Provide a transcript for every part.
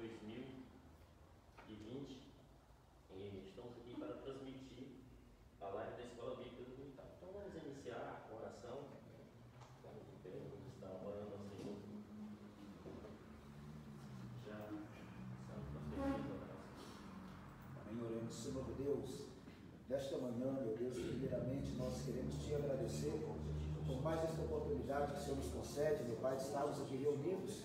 2020 e estamos aqui para transmitir a live da Escola Bíblica Dominical. Então vamos iniciar com oração. Vamos estar orando ao Senhor. Já estamos Amém, oremos. Senhor Deus, nesta manhã, meu Deus, primeiramente nós queremos te agradecer por mais esta oportunidade que o Senhor nos concede, meu Pai, de estarmos aqui reunidos,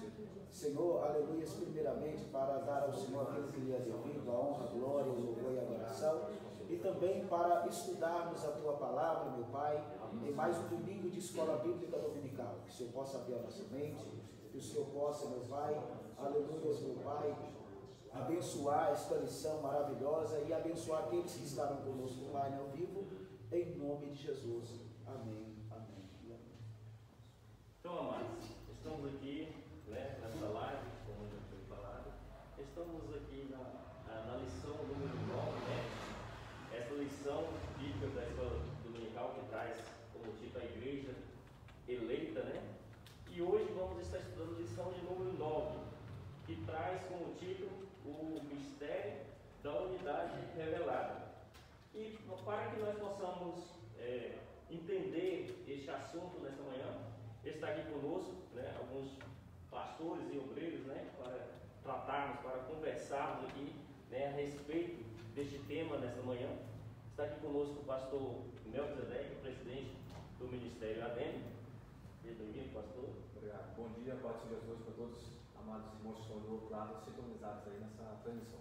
Senhor, aleluia, primeiramente para dar ao Senhor aquilo que lhe é devido, a honra, a glória, o louvor e a adoração, e também para estudarmos a Tua Palavra, meu Pai, em mais um domingo de Escola Bíblica Dominical, que o Senhor possa abrir a nossa mente, que o Senhor possa, meu Pai, aleluia, meu Pai, abençoar esta lição maravilhosa e abençoar aqueles que estarão conosco online ao vivo, em nome de Jesus. Amém, amém e amém. Então, amados, estamos aqui, nessa live, como já foi falado, estamos aqui na lição número 9, essa lição bíblica da Escola Dominical que traz como título a Igreja Eleita, E hoje vamos estar estudando a lição de número 9, que traz como título o mistério da unidade revelada. E para que nós possamos entender este assunto nesta manhã, está aqui conosco alguns pastores e obreiros para tratarmos, para conversarmos aqui a respeito deste tema nesta manhã. Está aqui conosco o pastor Melquisedeque, presidente do Ministério ADEM. Seja bem-vindo, pastor. Obrigado. Bom dia, paz de Jesus para todos, amados irmãos que estão do outro lado, sintonizados aí nessa transmissão.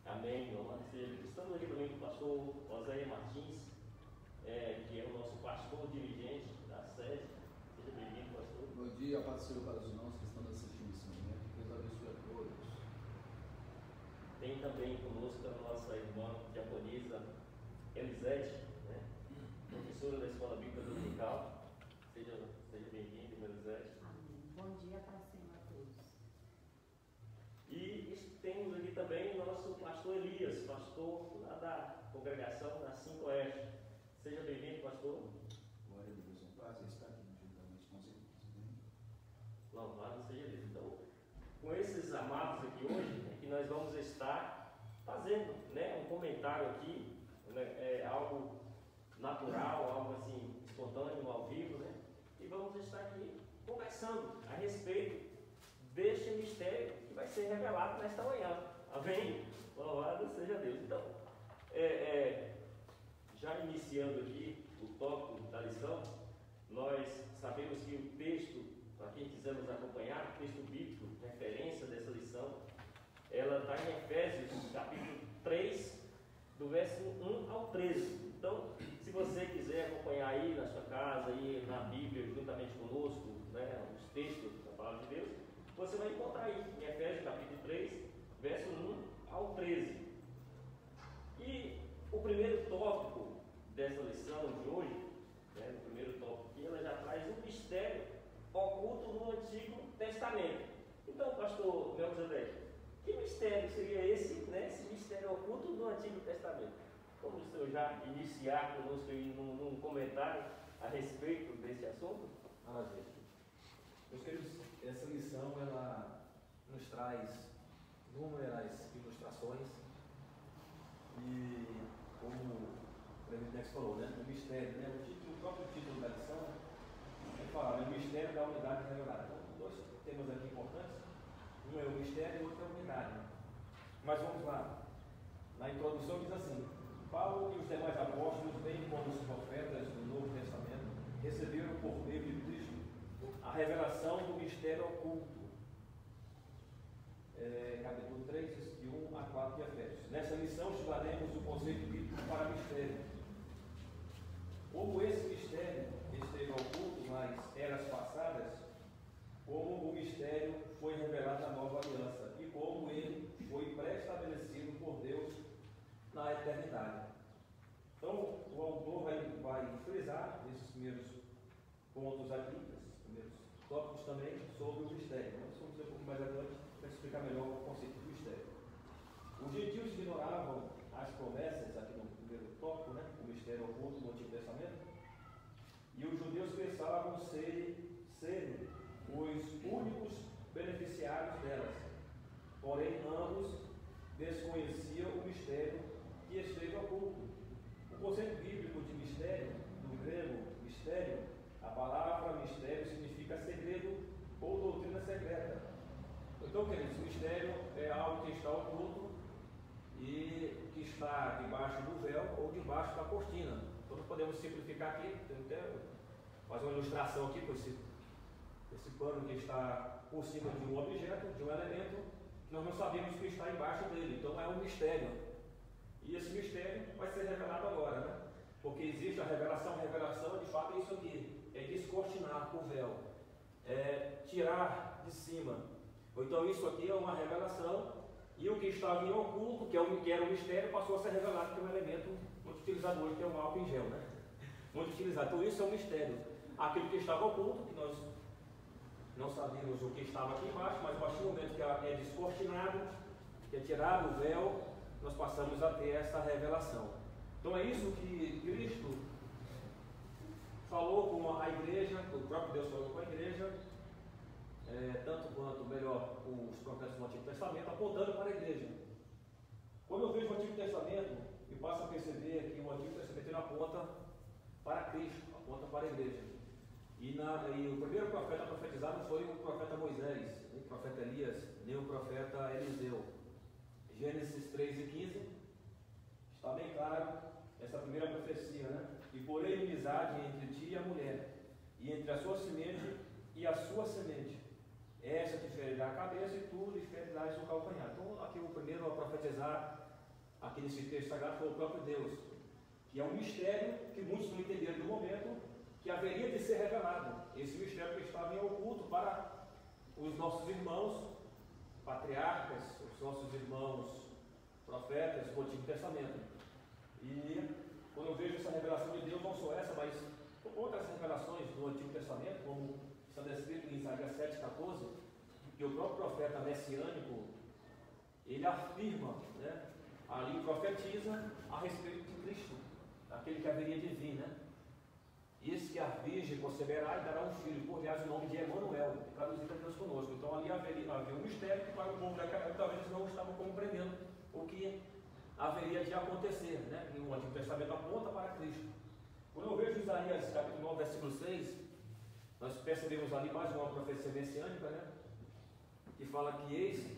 Amém, louvado seja. Estamos aqui também com o pastor Oséia Martins, que é o nosso pastor dirigente da sede. Seja bem-vindo, pastor. Bom dia, paz do Senhor para os irmãos que estão assistindo esse momento. Que Deus abençoe a todos. Tem também conosco a nossa irmã diaconisa Elisete, professora da Escola Bíblica Dominical. Seja bem-vinda, Elisete. Amém. Bom dia para Senhor a todos. E temos aqui também o nosso pastor Elias, pastor lá da congregação da 5 Oeste. Seja bem-vindo, pastor. Glória a Deus, é um prazer estar aqui juntamente com os irmãos. Louvado seja Deus. Então, com esses amados aqui hoje, que nós vamos estar fazendo um comentário aqui, algo natural, algo assim espontâneo, ao vivo, e vamos estar aqui conversando a respeito deste mistério que vai ser revelado nesta manhã. Amém? Louvado seja Deus. Então, já iniciando aqui o tópico da lição, nós sabemos que o texto, para quem quiser nos acompanhar, o texto bíblico, referência dessa lição, ela está em Efésios, capítulo 3, do verso 1 ao 13. Então, se você quiser acompanhar aí na sua casa, aí na Bíblia, juntamente conosco, os textos da Palavra de Deus, você vai encontrar aí em Efésios, capítulo 3, verso 1 ao 13. E o primeiro tópico dessa lição de hoje, o primeiro tópico aqui, ela já traz um mistério oculto no Antigo Testamento. Então, pastor Melquisedeque, que mistério seria esse, esse mistério oculto no Antigo Testamento? Como o senhor já iniciar conosco aí num comentário a respeito desse assunto? Gente. Meus queridos, essa lição ela nos traz inúmeras ilustrações e, como o presidente falou, o mistério, o próprio título da lição fala, o mistério da unidade revelada. Então, dois temas aqui importantes, um é o mistério e o outro é a unidade. Mas vamos lá, na introdução diz assim: Paulo e os demais apóstolos, bem como os profetas do Novo Testamento, receberam por meio de Cristo a revelação do mistério oculto. Capítulo 3, de 1 a 4 de Efésios. Nessa lição estudaremos o conceito bíblico para mistério. Como esse mistério esteve oculto nas eras passadas, como o mistério foi revelado na nova aliança e como ele foi pré-estabelecido por Deus na eternidade. Então, o autor vai frisar esses primeiros pontos aqui, esses primeiros tópicos também, sobre o mistério. Nós vamos ver um pouco mais adiante para explicar melhor o conceito do mistério. Os gentios ignoravam as promessas, aqui no primeiro tópico, o mistério oculto do Antigo Testamento, e os judeus pensavam serem os únicos beneficiários delas. porém ambos desconheciam o mistério que esteve oculto. O conceito bíblico de mistério, do grego mistério, a palavra mistério significa segredo ou doutrina secreta. Então, queridos, mistério é algo que está oculto e que está debaixo do véu ou debaixo da cortina. Então, nós podemos simplificar aqui, fazer uma ilustração aqui com esse pano que está por cima de um objeto, de um elemento, que nós não sabemos o que está embaixo dele. Então, é um mistério. E esse mistério vai ser revelado agora, né? Porque existe a revelação de fato é isso aqui, é descortinar o véu, é tirar de cima. Então isso aqui é uma revelação, e o que estava em oculto, que era um mistério, passou a ser revelado, que é um elemento muito utilizado hoje, que é o álcool em gel, né? Muito utilizado. Então isso é um mistério. Aquilo que estava oculto, que nós não sabíamos o que estava aqui embaixo, mas a partir do momento que é descortinado, que é tirado o véu, nós passamos a ter essa revelação. Então é isso que Cristo falou com a igreja, o próprio Deus falou com a igreja, tanto quanto, melhor, os profetas do Antigo Testamento, apontando para a igreja. Quando eu vejo o Antigo Testamento, eu passo a perceber que o Antigo Testamento ele aponta para Cristo, aponta para a igreja. E o primeiro profeta profetizado foi o profeta Moisés, nem o profeta Elias, nem o profeta Eliseu. Gênesis 3 e 15, está bem claro essa primeira profecia, né? E porém inimizade entre ti e a mulher, e entre a sua semente e a sua semente. Essa te ferirá a cabeça e tu lhe ferirás o calcanhar. Então, aqui o primeiro a profetizar, aqui nesse texto sagrado, foi o próprio Deus, que é um mistério que muitos não entenderam no momento, que haveria de ser revelado. Esse mistério que estava em oculto para os nossos irmãos patriarcas, os nossos irmãos profetas do Antigo Testamento. E quando eu vejo essa revelação de Deus, não só essa, mas outras revelações do Antigo Testamento, como está descrito em Isaías 7,14, que o próprio profeta messiânico, ele afirma, né, ali profetiza a respeito de Cristo, aquele que haveria de vir, né? Eis que a virgem conceberá e dará um filho, por aliás o nome de Emanuel, traduzido a Deus conosco. Então ali havia um mistério que para o povo daquela época talvez eles não estavam compreendendo o que haveria de acontecer, né? E o Antigo Testamento aponta para Cristo. Quando eu vejo Isaías capítulo 9, versículo 6, nós percebemos ali mais uma profecia messiânica, né? Que fala que eis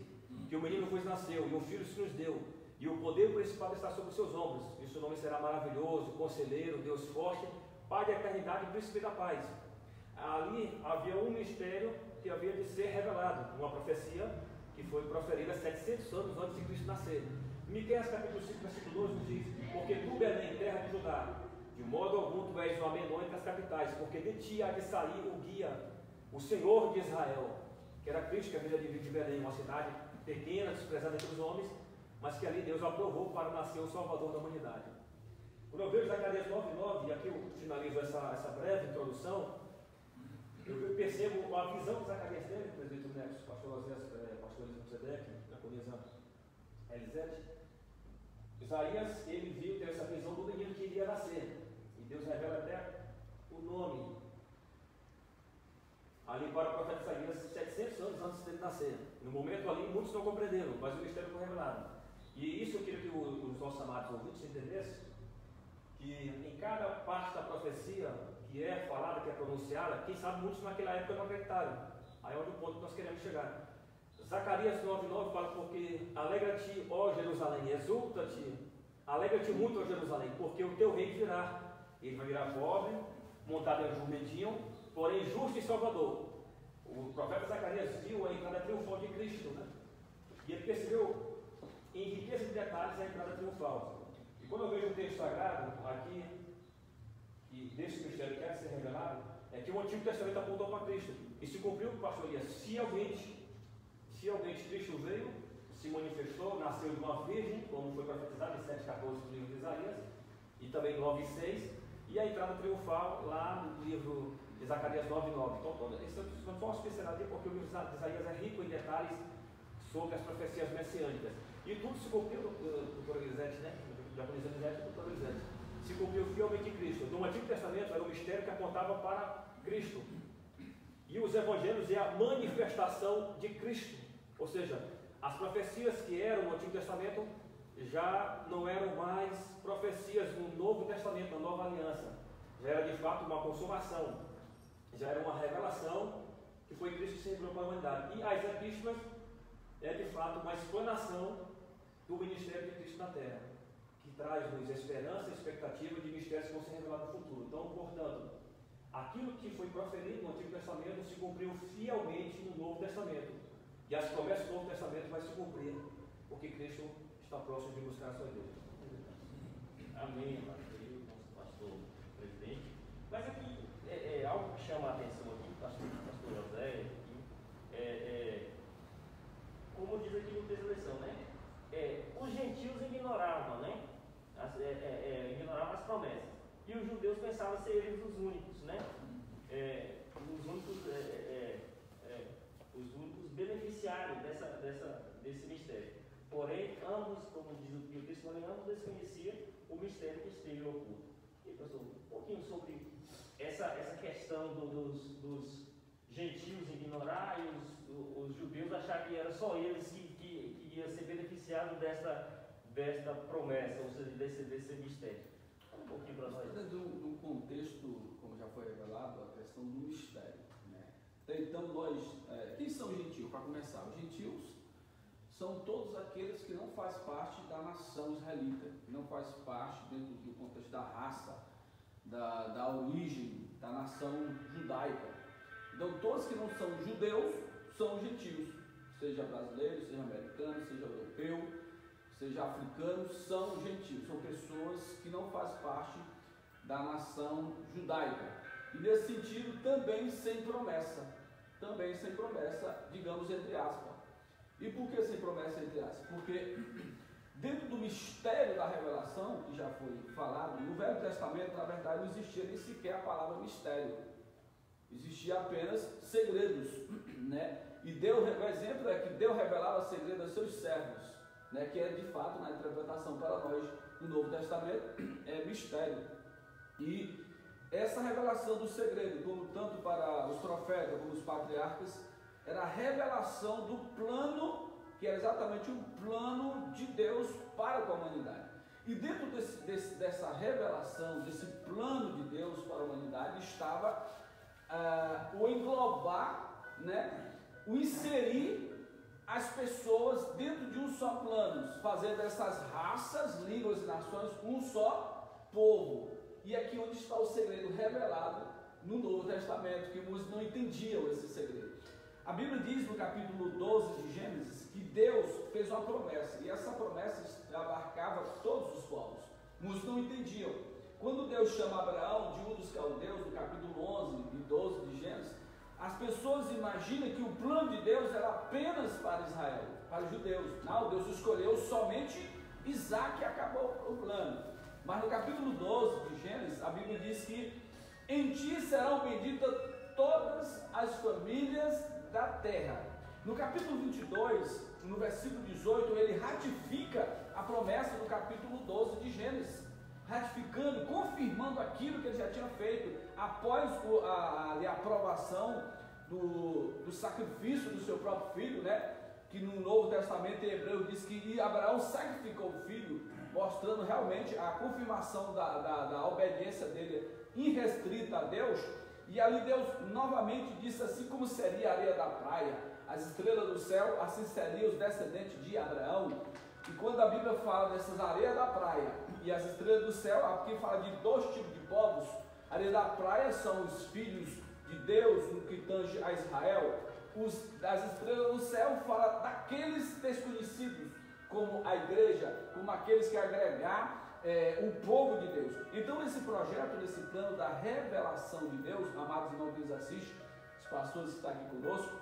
que o menino vos nasceu e um filho se nos deu, e o poder e o principado está sobre os seus ombros, e o seu nome será maravilhoso, conselheiro, Deus forte, Pai da eternidade e príncipe da paz. Ali havia um mistério que havia de ser revelado, uma profecia que foi proferida 700 anos antes de Cristo nascer. Miqueias capítulo 5, versículo 12 nos diz: porque tu, Belém, terra de Judá, de modo algum tu és o menor entre as capitais, porque de ti há de sair o guia, o Senhor de Israel, que era Cristo, que havia de vir de Belém, uma cidade pequena, desprezada entre os homens, mas que ali Deus aprovou para nascer o Salvador da humanidade. Quando eu vejo Zacarias 9,9, e aqui eu finalizo essa breve introdução, eu percebo a visão de Zacarias teve, presbítero Nexo, pastor Eliseu Sedeque, diaconisa Elisete. Isaías, ele viu, teve essa visão do menino que iria nascer, e Deus revela até o nome ali para o profeta Isaías 700 anos antes dele nascer. No momento ali, muitos não compreenderam, mas o mistério foi revelado. E isso eu queria que os nossos amados ouvintes entendessem, que em cada parte da profecia que é falada, que é pronunciada, quem sabe muitos naquela época não acreditaram. Aí é onde o ponto que nós queremos chegar. Zacarias 9,9 fala: porque alegra-te, ó Jerusalém, exulta-te, alegra-te muito, ó Jerusalém, porque o teu rei virá. Ele vai virar pobre, montado em um jumentinho, porém justo e salvador. O profeta Zacarias viu a entrada triunfal de Cristo, né? E ele percebeu em riqueza de detalhes a entrada triunfal. E quando eu vejo o texto sagrado aqui, e desse mistério que quer ser revelado, é que o Antigo Testamento apontou para Cristo. E se cumpriu o que o pastor Elias: fielmente Cristo veio, se manifestou, nasceu de uma virgem, como foi profetizado em 7,14 do livro de Isaías, e também 9,6, e a entrada triunfal lá no livro de Zacarias 9,9. Então, isso não posso pensar ali, porque o livro de Isaías é rico em detalhes sobre as profecias messiânicas. E tudo se cumpriu, doutor Elisete, né? Diaconisa Elisete e doutor Elisete. Se cumpriu fielmente em Cristo. No Antigo Testamento era um mistério que apontava para Cristo. E os evangelhos é a manifestação de Cristo. Ou seja, as profecias que eram no Antigo Testamento já não eram mais profecias no Novo Testamento, na Nova Aliança. Já era de fato uma consumação, já era uma revelação que foi Cristo que se revelou para a humanidade. E as epístolas é de fato uma explanação do ministério de Cristo na Terra, que traz-nos esperança e expectativa de mistérios que vão ser revelados no futuro. Então, portanto, aquilo que foi proferido no Antigo Testamento se cumpriu fielmente no Novo Testamento. E as promessas do Novo Testamento vai se cumprir, porque Cristo está próximo de buscar a sua igreja. Amém, nosso pastor presidente. Mas aqui, algo que chama a atenção aqui, pastor José, como diz aqui no texto da lição, né? Os gentios ignoravam, né? Ignoravam as promessas. E os judeus pensavam ser eles os únicos, né? Os únicos beneficiários desse mistério. Porém, ambos, como diz o texto, ambos desconheciam o mistério que esteve oculto. E, pastor, um pouquinho sobre essa questão dos gentios ignorar e os judeus achar que era só eles que iam ser beneficiados desta promessa, ou seja, desse mistério. Um pouquinho para nós. Dentro de um contexto, como já foi revelado, a questão do mistério. Né? Então, quem são os gentios? Para começar, os gentios são todos aqueles que não fazem parte da nação israelita, que não fazem parte dentro do contexto da raça, da origem da nação judaica. Então, todos que não são judeus são gentios, seja brasileiro, seja americano, seja europeu, seja africano, são gentios, são pessoas que não fazem parte da nação judaica. E nesse sentido, também sem promessa, digamos entre aspas. E por que sem promessa entre aspas? Porque dentro do mistério da revelação, que já foi falado, no Velho Testamento, na verdade, não existia nem sequer a palavra mistério. Existia apenas segredos, né? E Deus, o exemplo é que Deus revelava segredos aos seus servos, né? Que é de fato, na interpretação para nós do Novo Testamento, é mistério. E essa revelação do segredo, como tanto para os profetas como os patriarcas, era a revelação do plano, que era exatamente um plano de Deus para com a humanidade. E dentro dessa revelação, desse plano de Deus para a humanidade, estava o englobar, né, o inserir as pessoas dentro de um só plano, fazer dessas raças, línguas e nações um só povo. E aqui onde está o segredo revelado no Novo Testamento, que muitos não entendiam esse segredo. A Bíblia diz no capítulo 12 de Gênesis que Deus fez uma promessa, e essa promessa abarcava todos os povos. Muitos não entendiam. Quando Deus chama Abraão de Ur dos Caldeus, no capítulo 11 e 12 de Gênesis, as pessoas imaginam que o plano de Deus era apenas para Israel, para os judeus. Não, Deus escolheu somente Isaac e acabou o plano. Mas no capítulo 12 de Gênesis, a Bíblia diz que em ti serão benditas todas as famílias da terra. No capítulo 22, no versículo 18, ele ratifica a promessa do capítulo 12 de Gênesis, ratificando, confirmando aquilo que ele já tinha feito após a aprovação do sacrifício do seu próprio filho, né? Que no Novo Testamento em Hebreu diz que Abraão sacrificou o filho, mostrando realmente a confirmação da obediência dele irrestrita a Deus. E ali Deus novamente disse: assim como seria a areia da praia, as estrelas do céu, assim seriam os descendentes de Abraão. E quando a Bíblia fala dessas areias da praia e as estrelas do céu, aqui fala de dois tipos de povos. A areia da praia são os filhos de Deus, no que tange a Israel. As estrelas do céu fala daqueles desconhecidos, como a igreja, como aqueles que agregar o povo de Deus. Então, nesse projeto, nesse plano da revelação de Deus, amados irmãos que nos assistem, os pastores que estão aqui conosco,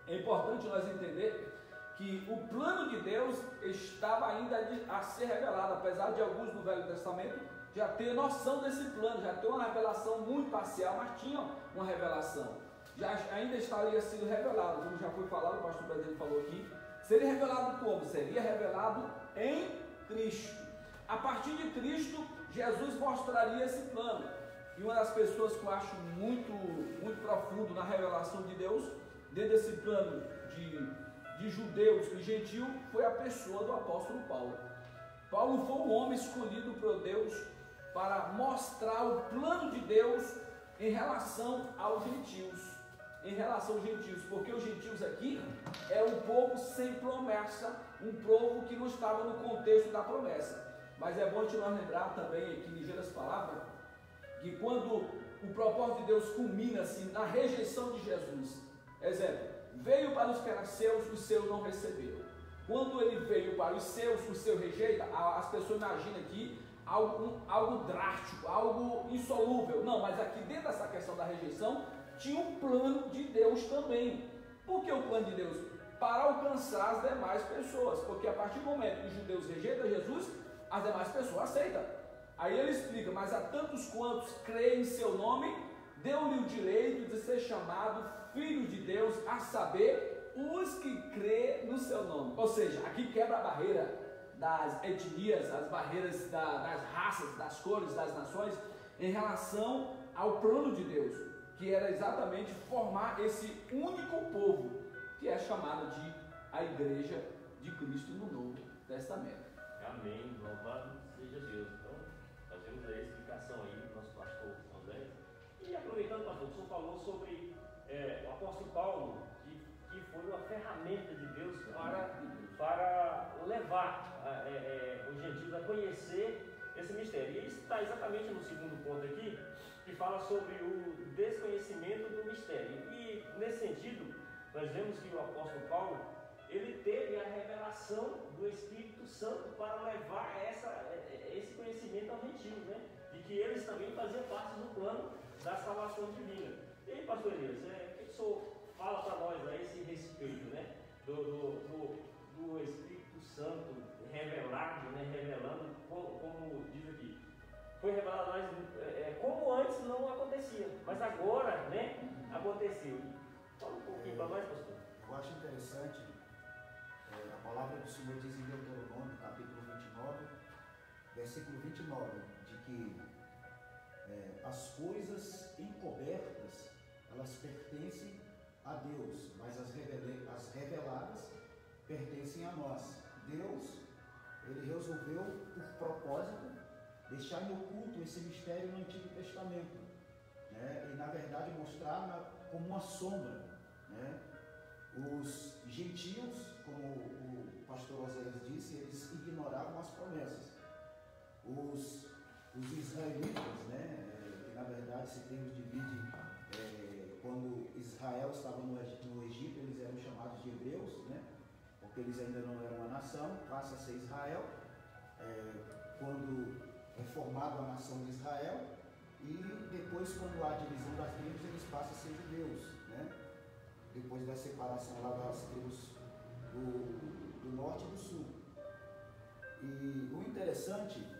é importante nós entender que o plano de Deus estava ainda a ser revelado, apesar de alguns no Velho Testamento já ter noção desse plano, já ter uma revelação muito parcial, mas tinha uma revelação. Ainda estaria sendo revelado, como já foi falado, o pastor presidente falou aqui. Seria revelado como? Seria revelado em Cristo. A partir de Cristo, Jesus mostraria esse plano. E uma das pessoas que eu acho muito, muito profundo na revelação de Deus, dentro desse plano de judeus e gentio foi a pessoa do apóstolo Paulo. Paulo foi um homem escolhido por Deus para mostrar o plano de Deus em relação aos gentios. Porque os gentios aqui é um povo sem promessa, um povo que não estava no contexto da promessa. Mas é bom te nós lembrar também aqui, ligeiras palavras, que quando o propósito de Deus culmina-se na rejeição de Jesus, exemplo, veio para os que eram seus, os seus não receberam. Quando ele veio para os seus rejeita, as pessoas imaginam aqui algo drástico, algo insolúvel. Não, mas aqui dentro dessa questão da rejeição, tinha um plano de Deus também. Por que o plano de Deus? Para alcançar as demais pessoas, porque a partir do momento que os judeus rejeitam Jesus, as demais pessoas aceitam. Aí ele explica, mas a tantos quantos creem em seu nome, deu-lhe o direito de ser chamado filho de Deus, a saber, os que crêem no seu nome. Ou seja, aqui quebra a barreira das etnias, as barreiras das raças, das cores, das nações, em relação ao plano de Deus, que era exatamente formar esse único povo, que é chamado de a Igreja de Cristo no Novo Testamento. Amém, louvado seja Deus. Então, nós temos a explicação aí do nosso pastor André. E aproveitando, pastor, o senhor falou sobre o apóstolo Paulo, que foi uma ferramenta de Deus para levar os gentios a conhecer esse mistério. E isso está exatamente no segundo ponto aqui, que fala sobre o desconhecimento do mistério. E nesse sentido, nós vemos que o apóstolo Paulo, ele teve a revelação do Espírito Santo para levar esse conhecimento aos gentios, né? De que eles também faziam parte do plano da salvação divina. E aí, pastor Elias, o que o senhor fala para nós a esse respeito, né? Do Espírito Santo revelado, né? Revelando, como diz aqui, foi revelado a nós como antes não acontecia, mas agora, né? Aconteceu. Fala um pouquinho para nós, pastor. Eu acho interessante, a palavra do Senhor diz em Deuteronômio, capítulo 29, versículo 29, de que as coisas encobertas, elas pertencem a Deus, mas as reveladas pertencem a nós. Deus, ele resolveu, por propósito, deixar em oculto esse mistério no Antigo Testamento, né? E na verdade mostrar como uma sombra, né? Os gentios, como o pastor Oséias disse, eles ignoravam as promessas. Os israelitas, né? Que na verdade esse termo divide, quando Israel estava no Egito, eles eram chamados de hebreus, né? Porque eles ainda não eram uma nação, passa a ser Israel, quando é formada a nação de Israel, e depois, quando há a divisão das tribos, eles passam a ser judeus, né? Depois da separação lá das tribos do norte e do sul. E o interessante é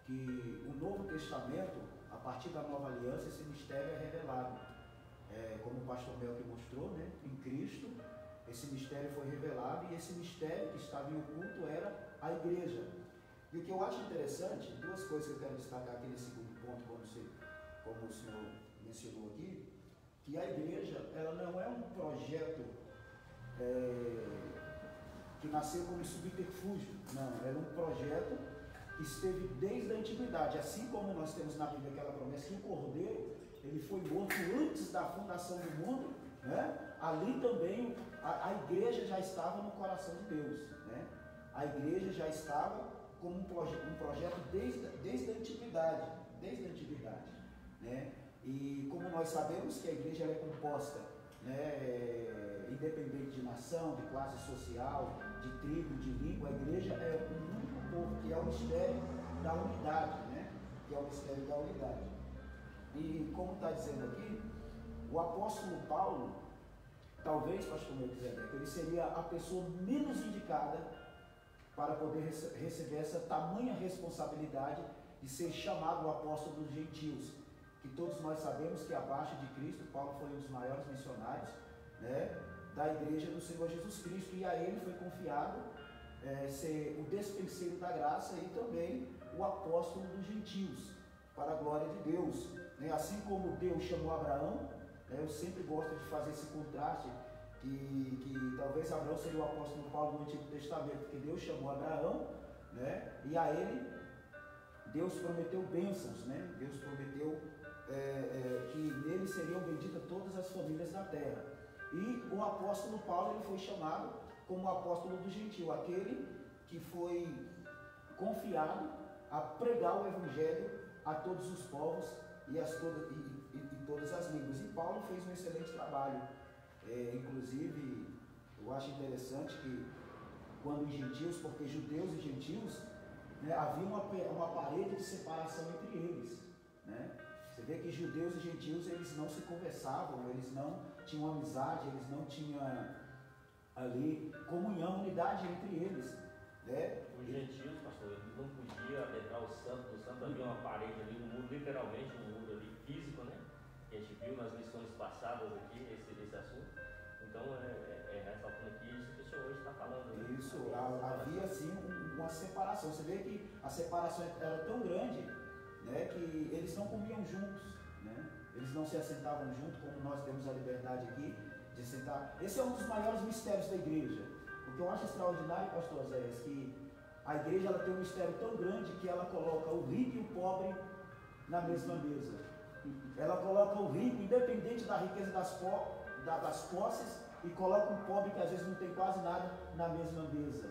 que o Novo Testamento, a partir da Nova Aliança, esse mistério é revelado. Como o pastor Melk mostrou, né? Em Cristo, esse mistério foi revelado, e esse mistério que estava em oculto era a igreja. E o que eu acho interessante, duas coisas que eu quero destacar aqui nesse segundo ponto, como o senhor mencionou aqui, que a igreja, ela não é um projeto que nasceu como subterfúgio, não, ela é um projeto que esteve desde a antiguidade, assim como nós temos na Bíblia aquela promessa que o Cordeiro, ele foi morto antes da fundação do mundo, né? Ali também a igreja já estava no coração de Deus, né? A igreja já estava como um projeto desde a antiguidade, né? E como nós sabemos que a igreja é composta, né, independente de nação, de classe social, de tribo, de língua, a igreja é um único povo, que é o mistério da unidade, né? Que é o mistério da unidade. E como está dizendo aqui, o apóstolo Paulo, talvez, pastor Melquisedeque, ele seria a pessoa menos indicada para poder receber essa tamanha responsabilidade de ser chamado o apóstolo dos gentios, que todos nós sabemos que abaixo de Cristo, Paulo foi um dos maiores missionários, né, da igreja do Senhor Jesus Cristo, e a ele foi confiado ser o despenseiro da graça e também o apóstolo dos gentios, para a glória de Deus, né? Assim como Deus chamou Abraão, né, eu sempre gosto de fazer esse contraste, que talvez Abraão seria o apóstolo Paulo do Antigo Testamento, porque Deus chamou Abraão, né? E a ele Deus prometeu bênçãos, né? Deus prometeu que nele seriam benditas todas as famílias da terra. E o apóstolo Paulo, ele foi chamado como o apóstolo do gentio, aquele que foi confiado a pregar o evangelho a todos os povos e todas as línguas. E Paulo fez um excelente trabalho. Inclusive, eu acho interessante que quando os gentios, porque judeus e gentios, né, havia uma parede de separação entre eles, né? Você vê que judeus e gentios, eles não se conversavam, eles não tinham amizade, eles não tinham ali comunhão, unidade entre eles, né? Os gentios, pastor, eles não podiam adentrar o santo. O santo havia uma parede ali, um muro, literalmente um muro ali físico, né? Que a gente viu nas lições passadas aqui, esse assunto. Então, ressaltando aqui isso que o senhor hoje está falando. Né? Isso, havia sim uma separação. Você vê que a separação era tão grande, né, que eles não comiam juntos, né? Eles não se assentavam juntos, como nós temos a liberdade aqui de sentar. Esse é um dos maiores mistérios da igreja. O que eu acho extraordinário, pastor Zéias, que a igreja ela tem um mistério tão grande que ela coloca o rico e o pobre na mesma mesa. Ela coloca o rico, independente da riqueza das posses, e coloca um pobre que às vezes não tem quase nada na mesma mesa,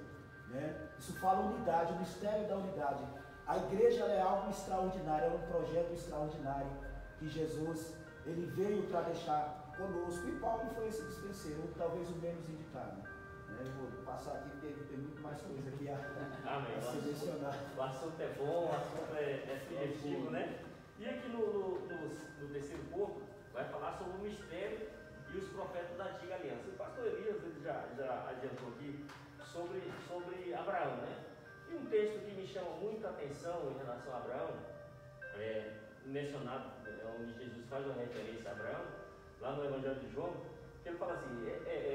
né? Isso fala unidade, o mistério da unidade. A igreja ela é algo extraordinário, é um projeto extraordinário que Jesus ele veio para deixar conosco. E Paulo foi esse dispenseiro, talvez o menos indicado, né? Eu vou passar aqui porque tem muito mais coisa aqui a se mencionar. O assunto é bom, o assunto é sugestivo, né? E aqui no terceiro ponto vai falar sobre o mistério e os profetas da antiga aliança. O pastor Elias ele já adiantou aqui sobre Abraão, né? E um texto que me chama muita atenção em relação a Abraão, mencionado, onde Jesus faz uma referência a Abraão, lá no Evangelho de João, que ele fala assim,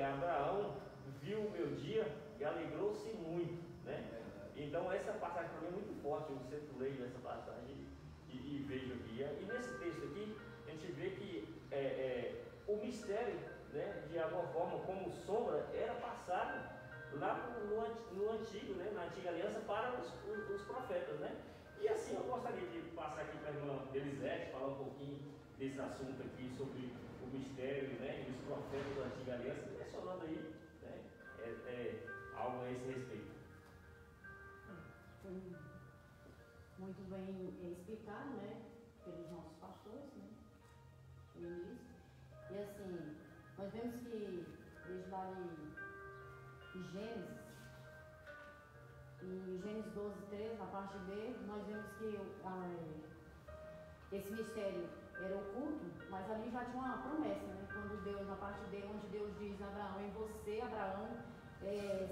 Abraão viu o meu dia e alegrou-se muito, né? Então essa passagem para mim é muito forte, eu sempre leio essa passagem e vejo aqui. E nesse texto aqui, a gente vê que o mistério, né, de alguma forma, como sombra, era passado lá no antigo, né, na antiga aliança para os profetas, né? E assim eu gostaria de passar aqui para a irmã Elisete, falar um pouquinho desse assunto aqui sobre o mistério, né, e os profetas da antiga aliança, mencionando aí, né, algo a esse respeito. Foi muito bem explicado, né, pelos nossos pastores, né, no início. E assim, nós vemos que desde lá em Gênesis 12:3, na parte B, nós vemos que esse mistério era oculto, mas ali já tinha uma promessa, né? Quando Deus, na parte B, onde Deus diz a Abraão, em você, Abraão,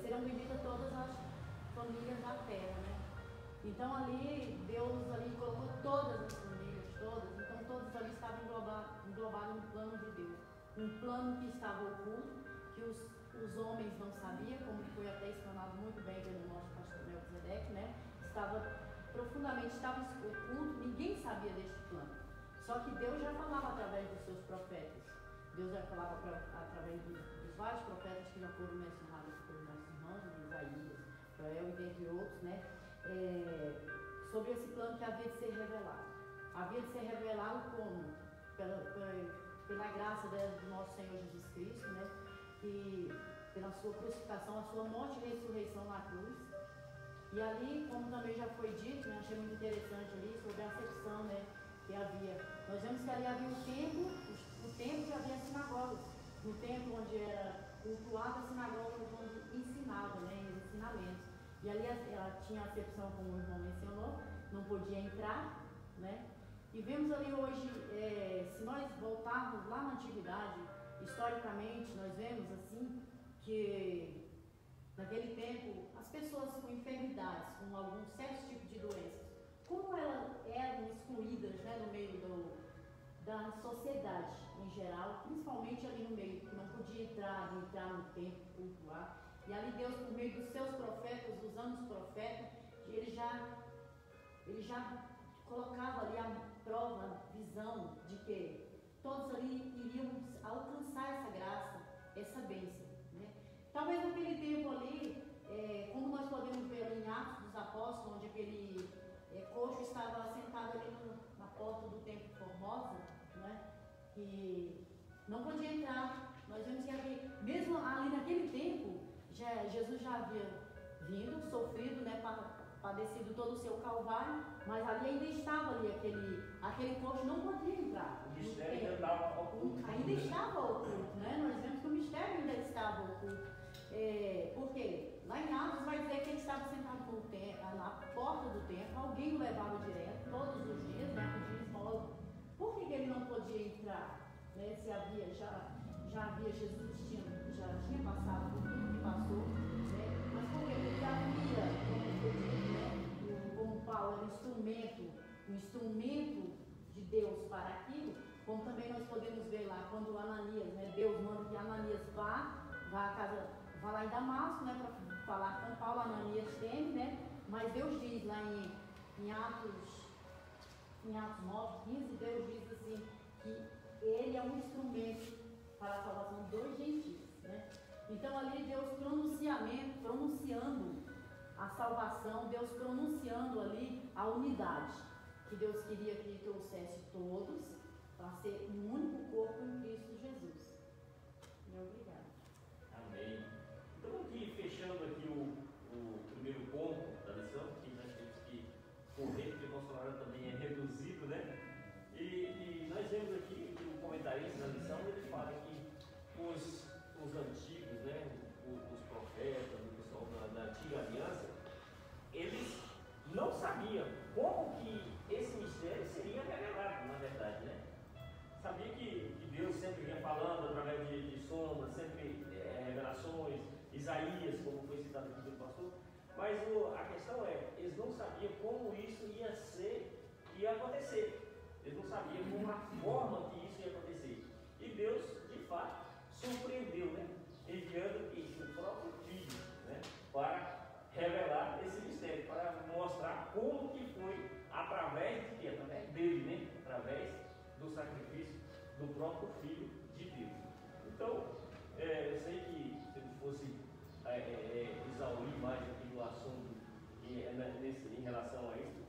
serão benditas todas as famílias da terra, né? Então ali, Deus ali colocou todas as famílias, todas, então todos ali estavam englobados no plano de Deus. Um plano que estava oculto, que os homens não sabiam, como foi até explanado muito bem pelo nosso pastor Melquisedeque, né? Estava oculto, ninguém sabia deste plano. Só que Deus já falava através dos seus profetas. Deus já falava através dos vários profetas que já foram mencionados pelos nossos irmãos, Isaías, Joel e dentre outros, né? Sobre esse plano que havia de ser revelado. Havia de ser revelado como? Pela graça do nosso Senhor Jesus Cristo, né? E pela sua crucificação, a sua morte e ressurreição na cruz. E ali, como também já foi dito, né, achei muito interessante ali sobre a acepção, né, que havia. Nós vemos que ali havia o templo que havia sinagogas. No templo onde era cultuada a sinagoga, onde ensinava, né, os ensinamentos. E ali ela tinha a acepção, como o irmão mencionou, não podia entrar, né? E vemos ali hoje, se nós voltarmos lá na antiguidade, historicamente, nós vemos assim que naquele tempo as pessoas com enfermidades, com algum certo tipo de doenças, como elas eram excluídas, né, no meio da sociedade em geral, principalmente ali no meio, que não podia entrar no templo, cultuar. E ali Deus, por meio dos seus profetas, usando os profetas, ele já colocava ali a prova, a visão de que todos ali iriam alcançar essa graça, essa bênção, né? que não podia entrar. Nós vemos que aqui, mesmo ali naquele tempo, Jesus já havia vindo, sofrido, né, padecido todo o seu calvário, mas ali ainda estava ali aquele coxo não podia entrar. O mistério ainda estava oculto. Ainda estava oculto, né? Nós vemos que o mistério ainda estava oculto. Por quê? Lá em Atos vai dizer que ele estava sentado na porta do templo, alguém o levava direto, todos os dias, né? Pedia esmola. Por que ele não podia entrar? Né? Se havia, já havia, Jesus já tinha passado por tudo que passou, né? Mas por quê? Porque havia, como foi dito, né? Como Paulo era um instrumento de Deus para aquilo, como também nós podemos ver lá, quando Ananias, né? Deus manda que Ananias vá lá em Damasco, né? Para falar com Paulo, Ananias teme, né? Mas Deus diz lá em Atos 9:15, Deus diz assim, que ele é um instrumento para a salvação dos gentios, né? Então ali Deus pronunciando a salvação, Deus pronunciando ali a unidade, que Deus queria que trouxesse todos para ser um único corpo em Cristo Jesus. Meu obrigado. Amém. Então aqui, fechando aqui o primeiro ponto da lição, que nós temos que correr, porque o nosso horário também é reduzido, né? E nós vemos aqui que o comentarista da lição, ele fala que os antigos, né, os profetas, o pessoal da antiga aliança, eles não sabiam como que esse mistério seria revelado, na verdade, né? Sabia que Deus sempre vinha falando através de sombras, sempre revelações, Isaías, como foi citado aqui pelo pastor, mas a questão eles não sabiam como isso ia acontecer. Eles não sabiam como a forma que isso ia acontecer. E Deus, de fato, surpreendeu, né? Enviando o próprio Filho, né? Para revelar esse mistério, para mostrar como que foi através de quê? Através dele, né? Através do sacrifício do próprio Filho de Deus. Então, eu sei que se eu fosse exaurir mais aqui no assunto em relação a isso,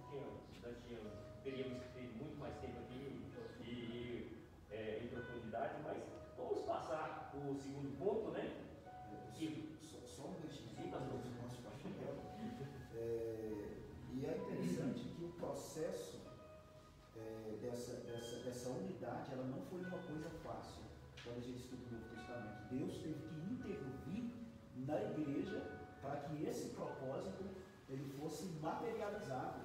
teríamos que ter muito mais tempo aqui em profundidade, mas vamos passar o segundo ponto, né? Só um ganchinho, e é interessante que o processo dessa unidade, ela não foi uma coisa fácil. Quando a gente estuda o Novo Testamento, Deus teve que intervir na igreja para que esse propósito ele fosse materializado,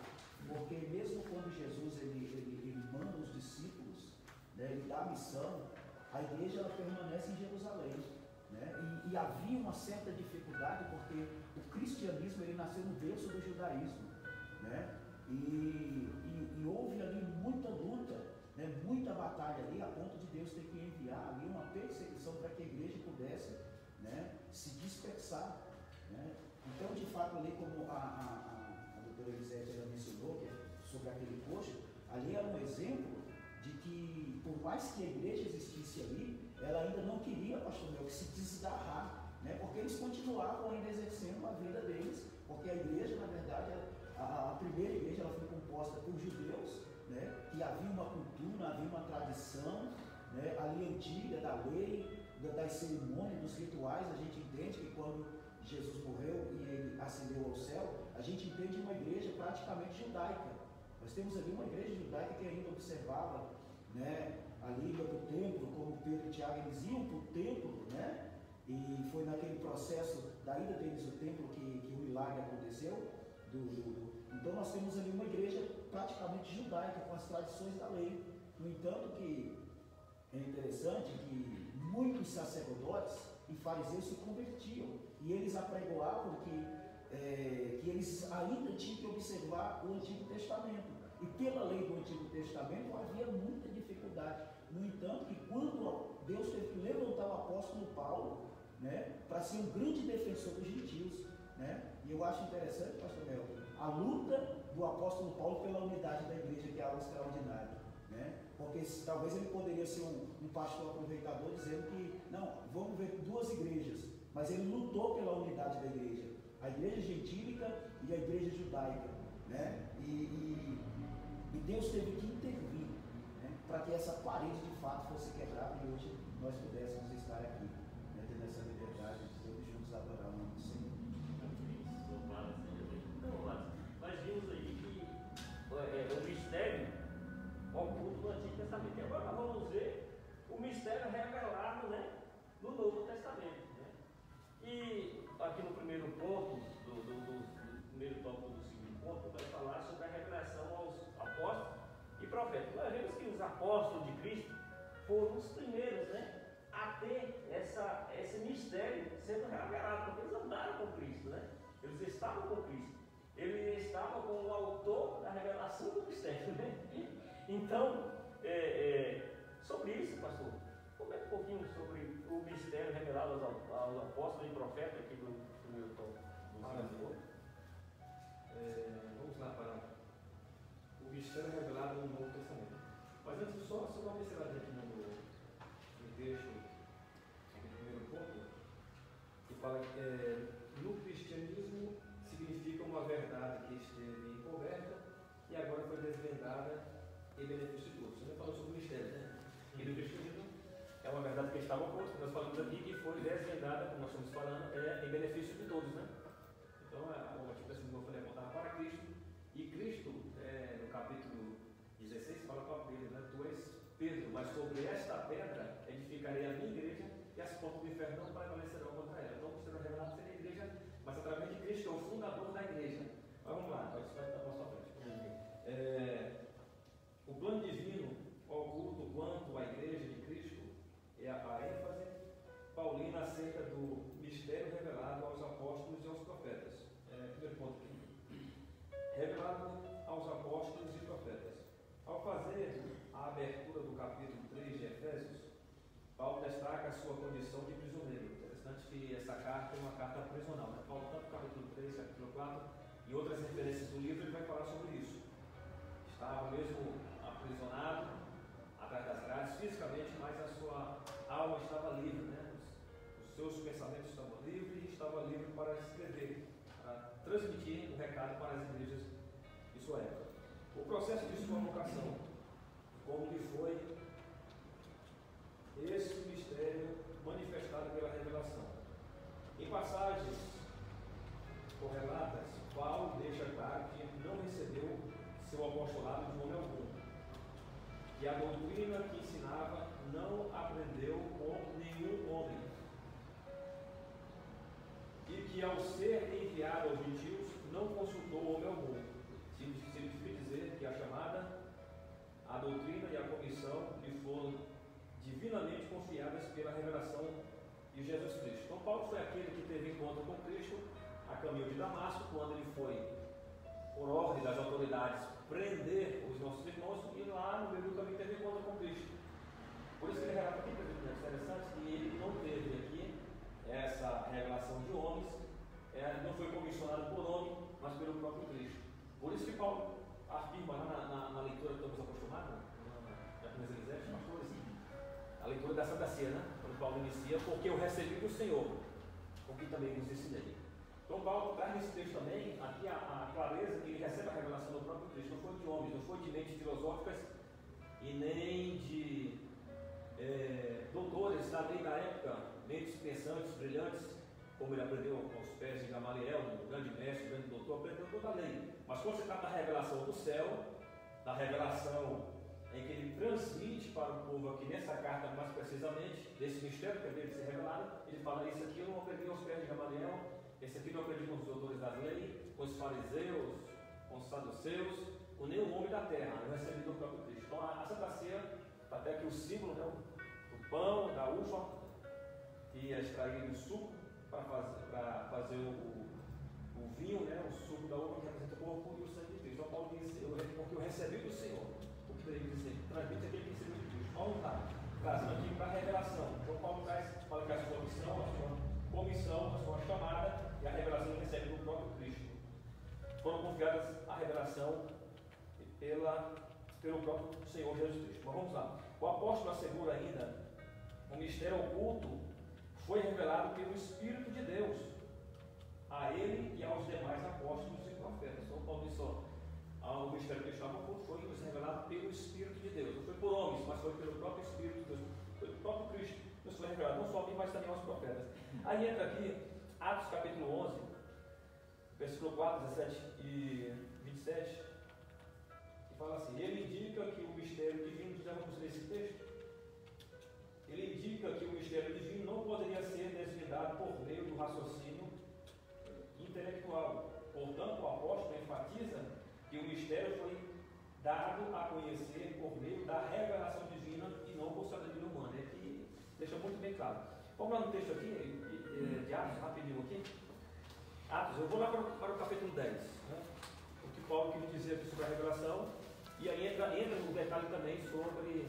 porque mesmo quando Jesus ele manda os discípulos, né, ele dá a missão, a igreja ela permanece em Jerusalém, né? E havia uma certa dificuldade porque o cristianismo ele nasceu no berço do judaísmo, né? E houve ali muita luta, né, muita batalha ali, a ponto de Deus ter que enviar ali uma perseguição para que a igreja pudesse, né, se dispersar, né? Então, de fato, ali como a doutora Elisete mencionou, que é sobre aquele coxo, ali era um exemplo de que, por mais que a igreja existisse ali, ela ainda não queria, pastor Mel, que se desgarrar, né? Porque eles continuavam ainda exercendo a vida deles, porque a igreja, na verdade, a primeira igreja ela foi composta por judeus, né? Que havia uma cultura, havia uma tradição, né, ali antiga da lei, das cerimônias, dos rituais. A gente entende que quando Jesus morreu e ele ascendeu ao céu, a gente entende uma igreja praticamente judaica. Nós temos ali uma igreja judaica que ainda observava, né, ali ia para o templo, como Pedro e Tiago, eles iam para o templo, né? E foi naquele processo da ida deles ao templo que o milagre aconteceu. Então nós temos ali uma igreja praticamente judaica, com as tradições da lei. No entanto, que é interessante que muitos sacerdotes e fariseus se convertiam, e eles apregoavam que eles ainda tinham que observar o Antigo Testamento, e pela lei do Antigo Testamento havia muita dificuldade. No entanto, que quando Deus teve que levantar o apóstolo Paulo, né, para ser um grande defensor dos gentios, né? E eu acho interessante, pastor Mel, a luta do apóstolo Paulo pela unidade da igreja, que é algo extraordinário, né? Porque talvez ele poderia ser um pastor aproveitador dizendo que não, vamos ver duas igrejas, mas ele lutou pela unidade da igreja, a igreja gentílica e a igreja judaica, né? E Deus teve que intervir, né? para que essa parede de fato fosse quebrada e hoje nós pudéssemos estar aqui, né, tendo essa liberdade de todos juntos adorar o nome do Senhor. Então, nós vimos aí que o mistério oculto do Antigo Testamento. E agora nós vamos ver o mistério revelado, né, no Novo Testamento. Né? E aqui no primeiro ponto, do primeiro tópico do segundo ponto, vai falar sobre a revelação aos apóstolos e profetas. Nós vemos que os apóstolos de Cristo foram os primeiros, né, a ter esse mistério sendo revelado, porque eles andaram com Cristo, né? Eles estavam com Cristo. Ele estava com o autor da revelação do mistério, né? Então, sobre isso, pastor, comente um pouquinho sobre o mistério revelado aos apóstolos e profetas aqui do primeiro tópico. Vamos lá para o mistério revelado no Novo Testamento. Mas antes, só uma pincelada aqui no texto, no primeiro ponto, que fala que no cristianismo significa uma verdade que esteve encoberta e agora foi desvendada em benefício de todos. Você não falou sobre o mistério, né? E no cristianismo é uma verdade que estava oculta, nós falamos aqui que foi desvendada, como nós estamos falando, em benefício de todos, né? Então, o Antigo Testamento foi apontado para Cristo, e Cristo, no capítulo 16, fala para Pedro, né? Tu és Pedro, mas sobre esta pedra edificarei a minha igreja, e as portas do inferno não prevalecerão contra ela. Então, será revelado ser a igreja, mas através de Cristo, é o fundador da igreja. Mas vamos lá, isso vai estar na nossa frente. O plano divino oculto quanto à igreja de Cristo é a ênfase paulina acerca do mistério revelado aos apóstolos e aos profetas. Primeiro ponto aqui. Revelado aos apóstolos e profetas. Ao fazer a abertura do capítulo 3 de Efésios, Paulo destaca a sua condição de prisioneiro. Interessante que essa carta é uma carta prisional. Né? Paulo, tanto no capítulo 3, capítulo 4 e outras referências do livro, ele vai falar sobre isso. Estava mesmo aprisionado atrás das grades fisicamente, mas a sua alma estava livre, né? Os seus pensamentos estavam livres e estava livre para escrever, para transmitir o recado para as igrejas de sua época. O processo de sua vocação, como lhe foi esse mistério manifestado pela revelação. Em passagens correlatas, Paulo deixa claro que não recebeu seu apostolado de homem algum, que a doutrina que ensinava não aprendeu com nenhum homem, e que ao ser enviado aos gentios não consultou homem algum. Significa dizer que a chamada, a doutrina e a comissão lhe foram divinamente confiadas pela revelação de Jesus Cristo. Então Paulo foi aquele que teve encontro com Cristo a caminho de Damasco, quando ele foi, por ordem das autoridades, prender os nossos irmãos, e lá no meio do caminho teve encontro com Cristo. Por isso que ele relata aqui, interessante, que ele não teve aqui essa revelação de homens, não foi comissionado por homem, mas pelo próprio Cristo. Por isso que Paulo afirma na leitura que estamos acostumados, nas Elisete, pastores, a leitura da Santa Ceia, né? Quando Paulo inicia, porque eu recebi do Senhor, o que também nos ensinei. Então Paulo traz nesse texto também aqui a clareza que ele recebe a revelação do próprio Cristo. Não foi de homens, não foi de mentes filosóficas e nem de doutores da lei da época, mentes pensantes, brilhantes, como ele aprendeu aos pés de Gamaliel, um grande mestre, um grande doutor, aprendeu toda a lei. Mas quando se trata da revelação do céu, da revelação em que ele transmite para o povo aqui nessa carta mais precisamente, desse mistério que deve ser revelado, ele fala: isso aqui eu não aprendi aos pés de Gamaliel, esse aqui eu não aprendi com os doutores da lei, com os fariseus, com os saduceus, com nenhum homem da terra, eu recebi do próprio Cristo. Então a Santa Ceia, até aqui o símbolo, né, do pão, da uva, que é extraído do suco para fazer o vinho, né, o suco da uva que representa o corpo e o sangue de Cristo. Então Paulo diz: porque eu recebi do Senhor. O que ele diz assim? Transmite aquele que recebeu de Cristo. Paulo está trazendo aqui para a revelação. Então Paulo fala que a sua missão, a sua comissão, a sua chamada e a revelação ele recebe do próprio Cristo. Foram confiadas a revelação pelo próprio Senhor Jesus Cristo. Mas vamos lá. O apóstolo assegura ainda: o mistério oculto foi revelado pelo Espírito de Deus a ele e aos demais apóstolos e profetas. Então Paulo disse: o mistério que estava oculto foi revelado pelo Espírito de Deus. Não foi por homens, profetas. Aí entra aqui, Atos capítulo 11, versículo 4, 17 e 27, que fala assim: ele indica que o mistério divino, já vamos ler esse texto, ele indica que o mistério divino não poderia ser desvendado por meio do raciocínio intelectual. Portanto, o apóstolo enfatiza que o mistério foi dado a conhecer por meio da revelação divina e não por sabedoria humana. É que deixa muito bem claro. Vamos lá no texto aqui, de Atos, rapidinho aqui. Atos, eu vou lá para o capítulo 10, né? O que Paulo queria dizer aqui sobre a revelação, e aí entra no detalhe também sobre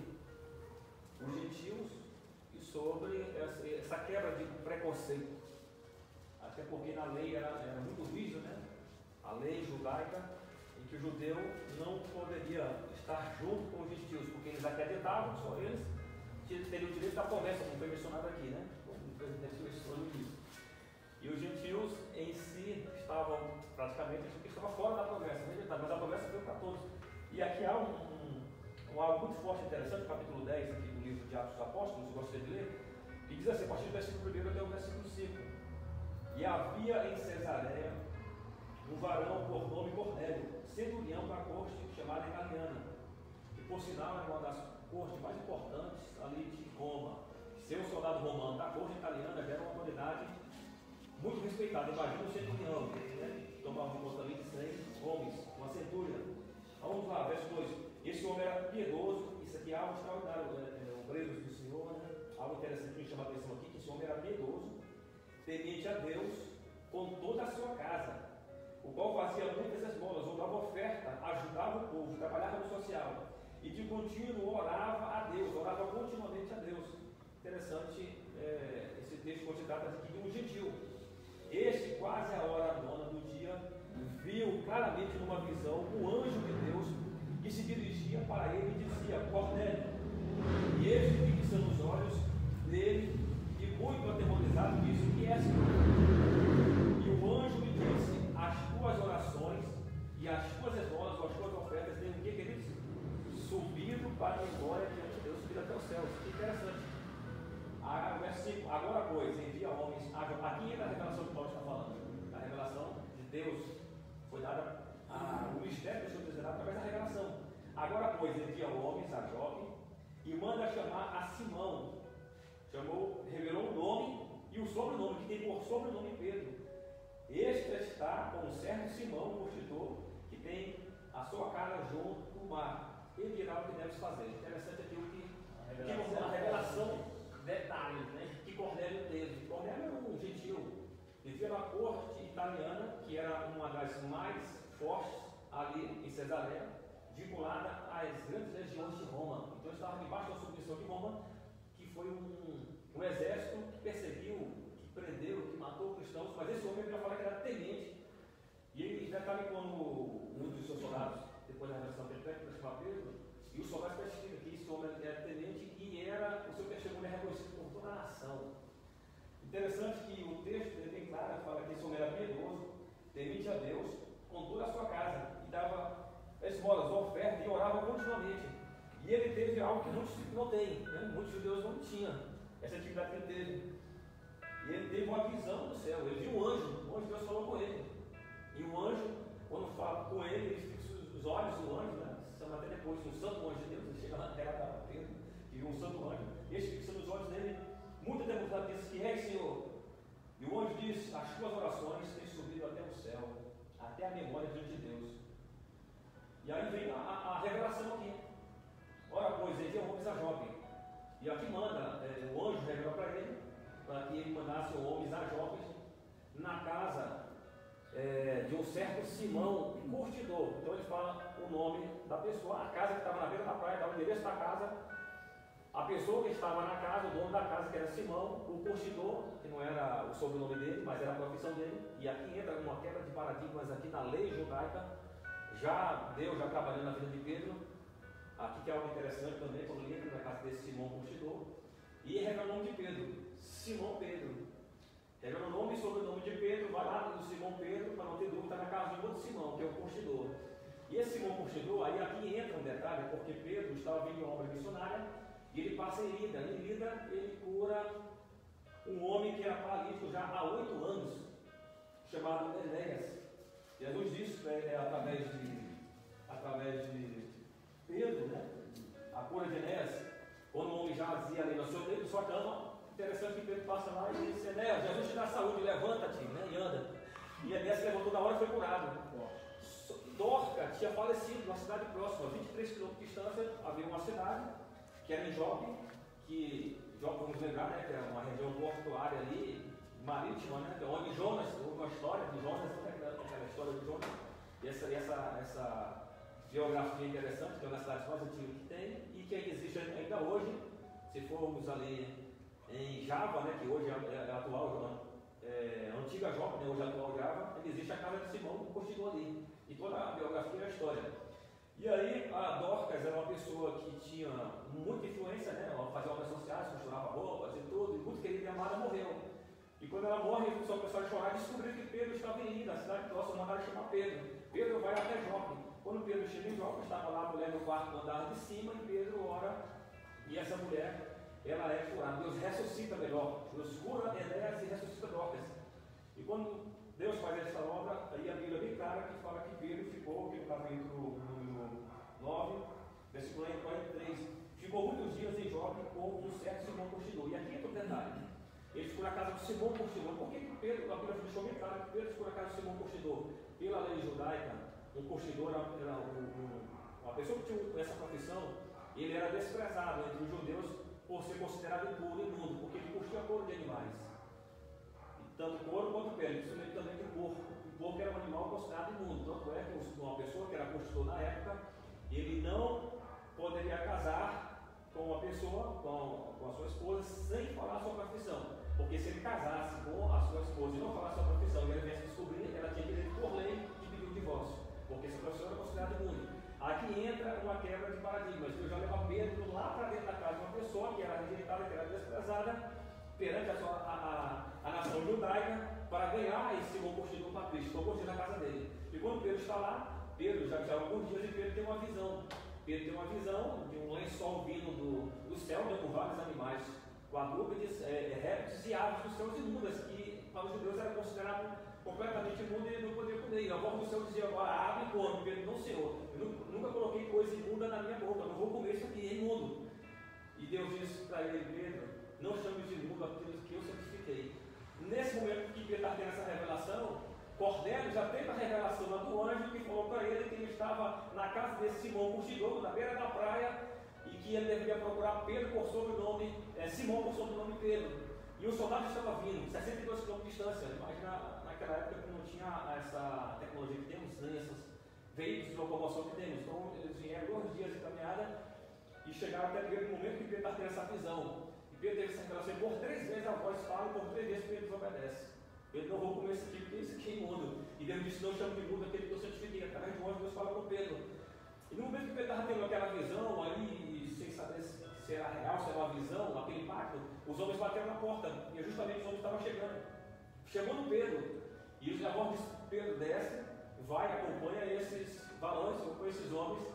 os gentios e sobre essa quebra de preconceito. Até porque na lei era muito rígido, né? A lei judaica, em que o judeu não poderia estar junto com os gentios, porque eles acreditavam, só eles teriam o direito da promessa, como foi mencionado aqui, né? Como o presidente mencionou no início. E os gentios em si estavam praticamente, estavam fora da promessa, mas a promessa veio para todos. E aqui há algo muito forte e interessante, no capítulo 10 aqui do livro de Atos dos Apóstolos, eu gostaria de ler, e diz assim, a partir do versículo 1 até o versículo 5: e havia em Cesareia um varão por nome Cornélio, centurião da corte chamada Italiana, que por sinal era uma das cortes mais importantes ali de Roma. Ser um soldado romano da corte italiana já era uma autoridade muito respeitada. Imagina um centurião, né? Tomava conta ali de 100 homens, uma centúria. Vamos lá, verso 2: esse homem era piedoso. Isso aqui é algo extraordinário, obreiros do Senhor, né? Algo interessante que me chama a atenção aqui, que esse homem era piedoso, temente a Deus com toda a sua casa, o qual fazia muitas esmolas, ou dava oferta, ajudava o povo, trabalhava no social, e de contínuo orava a Deus, orava continuamente a Deus. Interessante, esse texto considerado aqui de um gentil. Este, quase a hora nona do dia, viu claramente numa visão o anjo de Deus que se dirigia para ele e dizia: Cornélio. E este, fixando os olhos nele e muito atemorizado, disse: o que é, Senhor? E o anjo lhe disse: as tuas orações e as tuas esmolas, ou as tuas ofertas, têm o que, queridos? Subido para a memória diante de Deus, subido até os céus. Que interessante. Versículo: agora, pois, envia homens. Aqui é a revelação que Paulo está falando. A revelação de Deus foi dada, o mistério do seu deserto através da revelação. Agora, pois, envia homens a Jope e manda chamar a Simão. Revelou o nome e o sobrenome, que tem por sobrenome Pedro. Este está com o servo Simão, o curtidor, que tem a sua casa junto com o mar. Ele dirá o que deves fazer. Interessante aqui a revelação, detalhes, né, que Cornélio teve. Cornélio era um gentil, vivia na corte italiana, que era uma das mais fortes ali em Cesareia, vinculada às grandes legiões de Roma. Então estava debaixo da submissão de Roma, que foi um exército que perseguiu, que prendeu, que matou cristãos, mas esse homem já fala que era tenente. E ele detalhe quando um dos seus soldados, depois da revelação perpétua, para chamar Pedro, e os soldados perceberam que esse homem era tenente e era o seu testemunho é reconhecido por toda a nação. Interessante que o texto ele bem claro, fala que esse homem era piedoso, temente a Deus, com toda a sua casa, e dava esmolas, oferta, e orava continuamente. E ele teve algo que muitos não têm, né? Muitos judeus não tinham essa atividade que ele teve. E ele teve uma visão do céu, ele viu um anjo de Deus falou com ele. E o anjo, quando fala com ele, ele fixa os olhos do anjo, né? Se chama até depois um santo anjo de Deus, ele chega na terra da Pedro, e viu um santo anjo, e ele fixa os olhos dele, muito demonstrado, diz: que é, Senhor? E o anjo diz: as tuas orações têm subido até o céu, até a memória diante de Deus. E aí vem a revelação aqui. Ora, pois, envia homens a Jope. E aqui manda, o anjo revela para ele, para que ele mandasse homens a Jope, na casa de um certo Simão, curtidor. Então ele fala o nome da pessoa, a casa que estava na beira da praia, dá o endereço da casa, a pessoa que estava na casa, o dono da casa, que era Simão, o curtidor, que não era o sobrenome dele, mas era a profissão dele. E aqui entra uma quebra de paradigmas aqui na lei judaica, já Deus já trabalhando na vida de Pedro. Aqui que é algo interessante também, quando ele entra na casa desse Simão curtidor, e revela o nome de Pedro, Simão Pedro. Revela o nome e sobrenome de Pedro, vai lá no Simão Pedro, para não ter dúvida, está na casa de outro Simão, que é o curtidor. E esse Simão curtidor, aí aqui entra um detalhe, porque Pedro estava vindo em obra missionária, e ele passa em Lida. Em Lida, ele cura um homem que era paralítico já há 8 anos, chamado Enéas. Jesus disse através de Pedro, né? A cura de Enéas, quando o homem jazia ali no seu leito, sua cama. Interessante que Pedro passa lá e diz: Enéas, Jesus te dá saúde, levanta-te, né? E anda. E Enéas se levantou na hora e foi curado. Dorca tinha falecido numa cidade próxima, 23 km de distância. Havia uma cidade que era em Jope, que Jope, vamos lembrar, né, que era uma região portuária ali, marítima, né, onde Jonas, houve uma história de Jonas, aquela história de Jonas, e essa geografia interessante, que é uma das cidades mais antigas que tem, e que existe ainda hoje. Se formos ali em Java, né, que hoje é a atual a antiga Jope, né, hoje é a atual Java, existe a casa de Simão que continuou ali, e toda a biografia e a história. E aí a Dorcas era uma pessoa que tinha muita influência, né? Ela fazia obras sociais, costurava roupas e tudo, e muito querida e amada, morreu. E quando ela morre, começou a pessoa a chorar e descobriu que Pedro estava indo na cidade próxima, mandaram chamar Pedro. Pedro vai até Jope. Quando Pedro chega em Jope, estava lá a mulher no quarto andar de cima, e Pedro ora, e essa mulher, ela é curada. Deus ressuscita melhor. Deus cura Enéas e ressuscita Dorcas. E quando Deus faz essa obra, aí a Bíblia é bem clara que fala que Pedro ficou, que está dentro do número 9, versículo 43, ficou muitos dias em Jope com um certo Simão Curtidor. E aqui é o detalhe: ele ficou na casa do Simão Curtidor. Por que Pedro, a Bíblia deixou bem claro que Pedro ficou na casa do Simão Curtidor? Pela lei judaica, um curtidor era uma pessoa que tinha essa profissão, ele era desprezado entre os judeus por ser considerado impuro e imundo, porque ele curtia couro de animais. Tanto couro quanto pele, principalmente também do porco. O porco era um animal considerado imundo. Tanto é que uma pessoa que era curtidor na época, ele não poderia casar com uma pessoa, com a sua esposa, sem falar a sua profissão. Porque se ele casasse com a sua esposa e não falar a sua profissão, e ele viesse descobrir, ela tinha direito por lei de pedir o divórcio, porque essa profissão era considerada imundo. Aqui entra uma quebra de paradigmas. Deus já leva Pedro lá para dentro da casa de uma pessoa que era rejeitada, que era desprezada, perante a nação judaica, para ganhar esse Simão Curtidor para Cristo. Ficou curtindo na casa dele. E quando Pedro está lá, Pedro já tinha alguns dias, e Pedro tem uma visão. Pedro tem uma visão de um lençol vindo do céu, com vários animais quadrúpedes, répteis e aves dos céus imundas, que para os judeus era considerado completamente imundo e não podia comer. E a voz do céu dizia: agora abre e come. Pedro: não, Senhor, eu nunca coloquei coisa imunda na minha boca, eu não vou comer isso aqui, é imundo. E Deus disse para ele: Pedro, não chame de imundo aquilo que eu santifiquei. Nesse momento que Pedro está tendo essa revelação, Cornélio já teve a revelação lá do anjo que falou para ele que ele estava na casa desse Simão Curtidor, na beira da praia, e que ele deveria procurar Pedro por sobrenome, Simão por sobrenome Pedro. E o soldado estava vindo, 62 km de distância. Imagina naquela época que não tinha essa tecnologia que temos, nem esses veículos de locomoção que temos. Então eles vieram 2 dias de caminhada e chegaram até Pedro no momento que Pedro está tendo essa visão. Pedro teve essa revelação, e por 3 vezes a voz fala, e por 3 vezes Pedro desobedece. Pedro: não vou comer esse tipo, porque isso aqui é imundo. E Deus disse: não chame de imundo aquele que eu santifiquei. Através de um anjo, Deus fala com Pedro. E no momento que Pedro estava tendo aquela visão ali, sem saber se era real, se era uma visão, aquele pacto, os homens bateram na porta, e justamente os homens estavam chegando. Chegou no Pedro, e a voz disse: Pedro, desce, vai, acompanha esses varões, acompanha esses homens,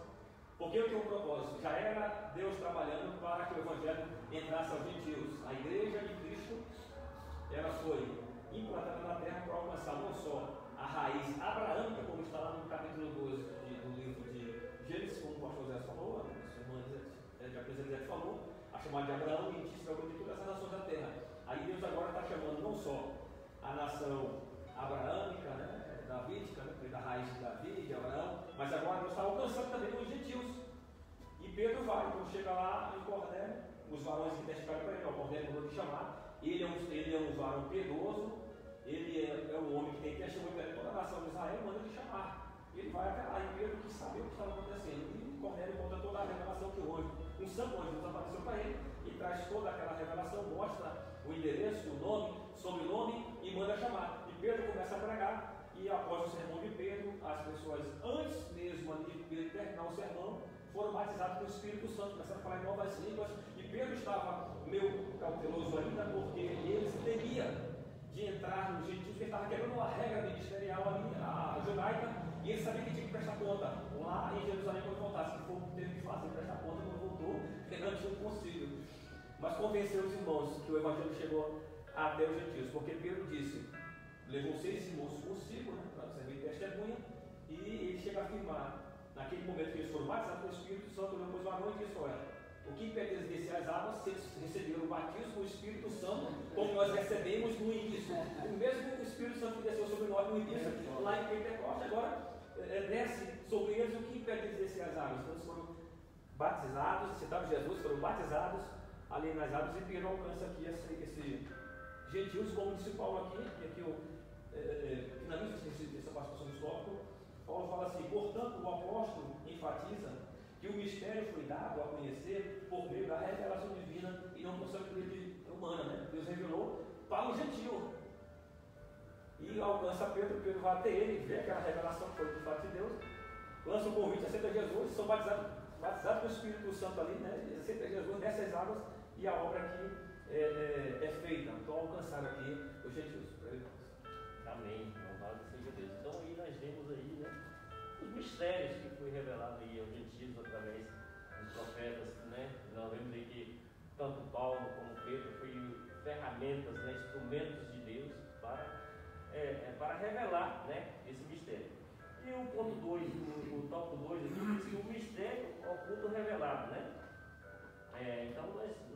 porque eu tenho um propósito. Já era Deus trabalhando para que o Evangelho entrasse aos gentios. A igreja de Cristo, ela foi implantada na terra para alcançar não só a raiz abraâmica, como está lá no capítulo 12 do livro de Gênesis, como o pastor Zé falou, a irmã Jacques falou, a chamada de Abraão, e disse para de todas as nações da terra. Aí Deus agora está chamando não só a nação abraâmica, né, davídica, né, da raiz de Davi, de Abraão, mas agora Deus está alcançando também os gentios. E Pedro vai, quando chega lá em Cornélio, os varões que testificaram para ele, o Cornélio mandou te chamar. Ele é um varão piedoso, ele é um homem que tem testemunho perante toda a nação de Israel, manda te chamar. E ele vai até lá, e Pedro quis saber o que estava acontecendo. E Cornélio conta toda a revelação que o anjo, um santo anjo, Deus apareceu para ele, e traz toda aquela revelação, mostra o endereço, o nome, sobrenome, e manda chamar. E Pedro começa a pregar, e após o sermão de Pedro, as pessoas, antes mesmo de Pedro terminar o sermão, foram batizados com o Espírito Santo, começaram a falar em novas línguas, e Pedro estava meio cauteloso ainda, porque ele temia de entrar nos gentios, porque estava quebrando uma regra ministerial ali, a judaica, e ele sabia que tinha que prestar conta lá em Jerusalém quando voltasse, que foi o que teve que fazer, prestar conta quando voltou, porque não tinha conseguido. Mas convenceu os irmãos que o Evangelho chegou até os gentios, porque Pedro disse, levou 6 moços consigo, né, para servir de testemunha, e ele chega a afirmar, naquele momento que eles foram batizados pelo Espírito Santo, depois uma noite, disse: olha, o que impede eles descer as águas, se eles receberam o batismo do Espírito Santo, como nós recebemos no início. O mesmo Espírito Santo que desceu sobre nós no início, lá em Pentecostes, agora desce sobre eles. O que impede eles descer as águas? Então eles foram batizados, citaram Jesus, foram batizados ali nas águas, e Pedro alcança aqui esse gentios, como disse Paulo aqui, e aqui eu finalizo essa participação do tópico. Paulo fala assim: portanto, o apóstolo enfatiza que o mistério foi dado a conhecer por meio da revelação divina e não por sabedoria humana, né? Deus revelou para o gentio. E alcança Pedro, Pedro vai até ele, vê aquela revelação que foi do fato de Deus, lança o convite, aceita Jesus, são batizados pelo Espírito Santo ali, né? Aceita Jesus, desce as águas, e a obra aqui é feita. Então alcançaram aqui os gentios. Amém. Louvado seja Deus. Então aí nós vemos aí, né, os mistérios que foi revelado aí aos gentios através dos profetas, né? Nós vemos aí que tanto Paulo como Pedro foi ferramentas, né, instrumentos de Deus para revelar, né, esse mistério. E o ponto 2, o tópico 2 aqui diz que o mistério oculto revelado, né? Então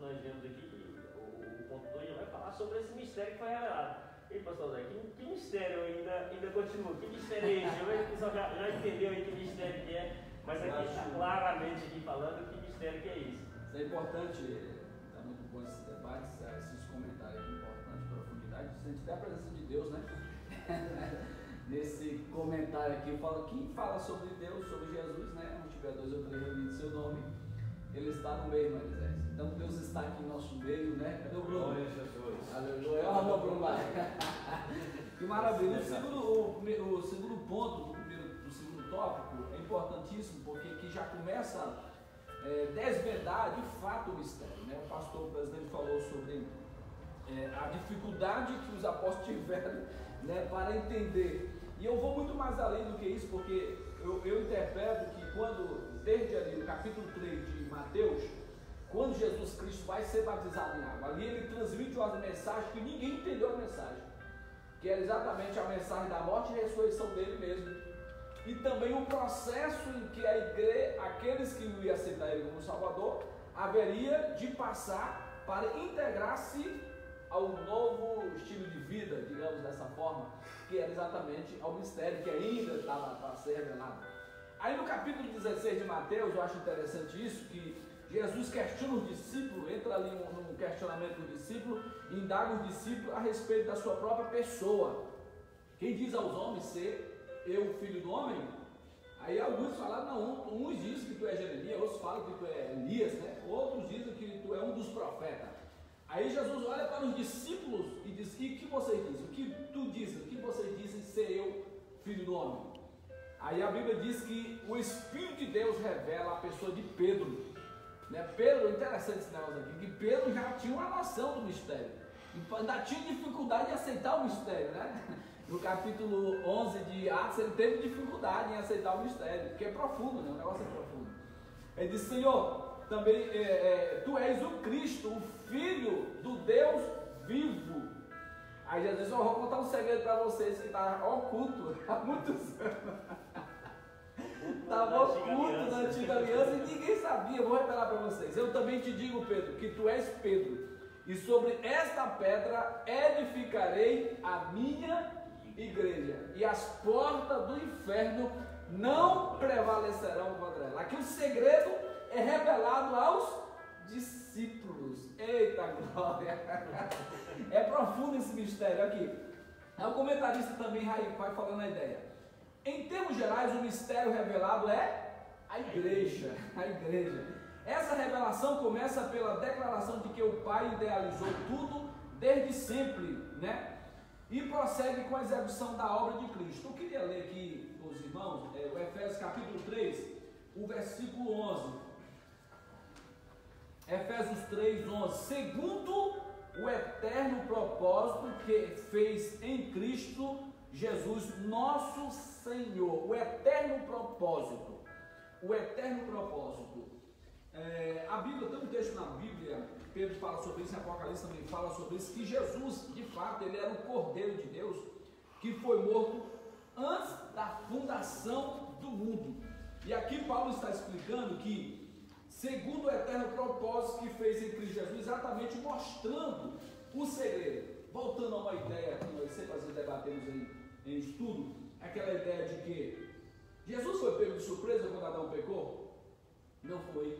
nós vemos aqui que o ponto 2 já vai falar sobre esse mistério que foi revelado. E pastor Zé, que mistério ainda continua? Que mistério é esse? O pessoal já entendeu aí que mistério que é, mas aqui está claramente aqui falando que mistério que é isso. Isso é importante, está muito bom esses debates, esses comentários aqui importantes, profundidade, sente até a presença de Deus, né? Nesse comentário aqui, quem fala sobre Deus, sobre Jesus, né? Onde tiver 2 ou 3 reunidos em seu nome, ele está no meio, Moisés. Então Deus está aqui em nosso meio, né? Cadê o Bruno? Glória a Jesus. Aleluia. Olha o Bruno lá. Que maravilha. O segundo ponto do segundo tópico é importantíssimo, porque aqui já começa a desvendar de fato o mistério, né? O pastor brasileiro falou sobre a dificuldade que os apóstolos tiveram, né, para entender. E eu vou muito mais além do que isso, porque eu interpreto que desde ali o capítulo 3 de Mateus, quando Jesus Cristo vai ser batizado em água, ali ele transmite uma mensagem que ninguém entendeu a mensagem, que era exatamente a mensagem da morte e ressurreição dele mesmo, e também o processo em que a igreja, aqueles que iam aceitar ele como Salvador, haveria de passar para integrar-se ao novo estilo de vida, digamos dessa forma, que era exatamente ao mistério que ainda estava para ser revelado. Aí no capítulo 16 de Mateus, eu acho interessante isso, que Jesus questiona os discípulos, entra ali num questionamento do discípulo, e indaga os discípulos a respeito da sua própria pessoa. Quem diz aos homens ser eu, filho do homem? Aí alguns falaram, não, uns dizem que tu é Jeremias, outros falam que tu é Elias, né? Outros dizem que tu é um dos profetas. Aí Jesus olha para os discípulos e diz: e o que vocês dizem? O que tu dizes? O que vocês dizem ser eu, filho do homem? Aí a Bíblia diz que o Espírito de Deus revela a pessoa de Pedro, né? Pedro, interessante esse negócio aqui, que Pedro já tinha uma noção do mistério, ainda tinha dificuldade de aceitar o mistério, né? No capítulo 11 de Atos, ele teve dificuldade em aceitar o mistério, porque é profundo, né? O negócio é profundo. Ele disse: Senhor, também tu és o Cristo, o Filho do Deus vivo. Aí Jesus disse: eu vou contar um segredo para vocês que está oculto há muitos anos. Estava oculto na antiga aliança e ninguém sabia. Eu vou revelar para vocês. Eu também te digo, Pedro, que tu és Pedro, e sobre esta pedra edificarei a minha igreja, e as portas do inferno não prevalecerão contra ela. Aqui o segredo é revelado aos discípulos. Eita glória! É profundo esse mistério aqui. O comentarista também vai falando a ideia. Em termos gerais, o mistério revelado é a igreja. A igreja. Essa revelação começa pela declaração de que o Pai idealizou tudo desde sempre, né? E prossegue com a execução da obra de Cristo. Eu queria ler aqui, os irmãos, o Efésios capítulo 3, o versículo 11. Efésios 3, 11. Segundo o eterno propósito que fez em Cristo Jesus, nosso Senhor. O eterno propósito. O eterno propósito. A Bíblia, tem um texto na Bíblia, Pedro fala sobre isso, em Apocalipse também fala sobre isso, que Jesus, de fato, ele era o Cordeiro de Deus, que foi morto antes da fundação do mundo. E aqui Paulo está explicando que, segundo o eterno propósito que fez em Cristo Jesus, exatamente mostrando o segredo. Voltando a uma ideia que nós sempre às vezes debatemos em estudo, aquela ideia de que Jesus foi pego de surpresa quando Adão pecou? Não foi.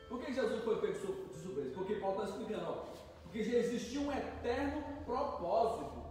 Por que Jesus foi pego de surpresa? Porque Paulo está explicando, ó, porque já existia um eterno propósito,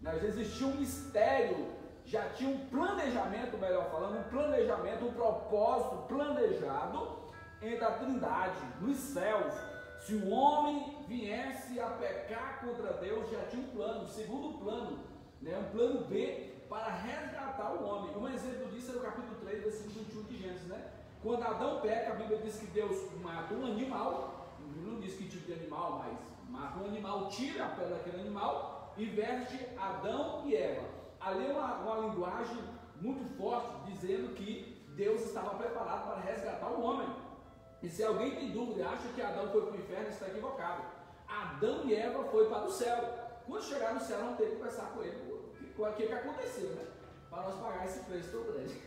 né? Já existia um mistério, já tinha um planejamento, melhor falando, um propósito planejado entre a Trindade, nos céus. Se o homem viesse a pecar contra Deus, já tinha um plano, um segundo plano, né? Um plano B para resgatar o homem. Um exemplo disso é o capítulo 3, versículo 21 de Gênesis, né? Quando Adão peca, a Bíblia diz que Deus mata um animal, não diz que tipo de animal, mas mata um animal, tira a pele daquele animal e veste Adão e Eva. Ali é uma linguagem muito forte, dizendo que Deus estava preparado para resgatar o homem. E se alguém tem dúvida e acha que Adão foi para o inferno, está equivocado. Adão e Eva foi para o céu. Quando chegar no céu, não tem que conversar com ele o que aconteceu, né? Para nós pagar esse preço tão grande.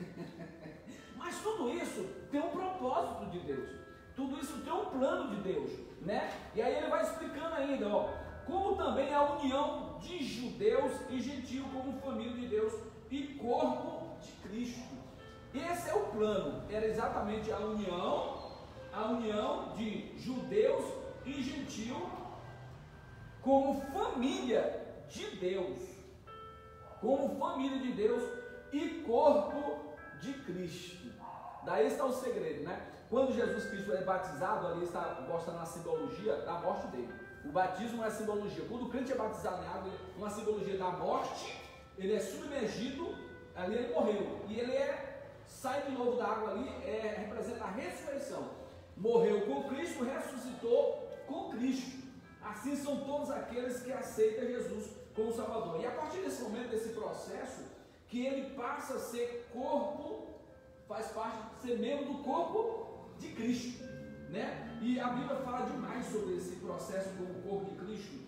Mas tudo isso tem um propósito de Deus. Tudo isso tem um plano de Deus, né? E aí ele vai explicando ainda, ó, como também a união de judeus e gentios como família de Deus e corpo de Cristo. Esse é o plano. Era exatamente a união de judeus e gentios como família de Deus. Como família de Deus e corpo de Cristo. Daí está o segredo, né? Quando Jesus Cristo é batizado, ali está mostrando a simbologia da morte dele. O batismo é a simbologia. Quando o crente é batizado em água, uma simbologia da morte, ele é submergido, ali ele morreu. E ele sai de novo da água ali, representa a ressurreição. Morreu com Cristo, ressuscitou com Cristo. Assim são todos aqueles que aceitam Jesus como Salvador. E a partir desse momento, desse processo, que ele passa a ser corpo, faz parte de ser membro do corpo de Cristo, né? E a Bíblia fala demais sobre esse processo como corpo de Cristo.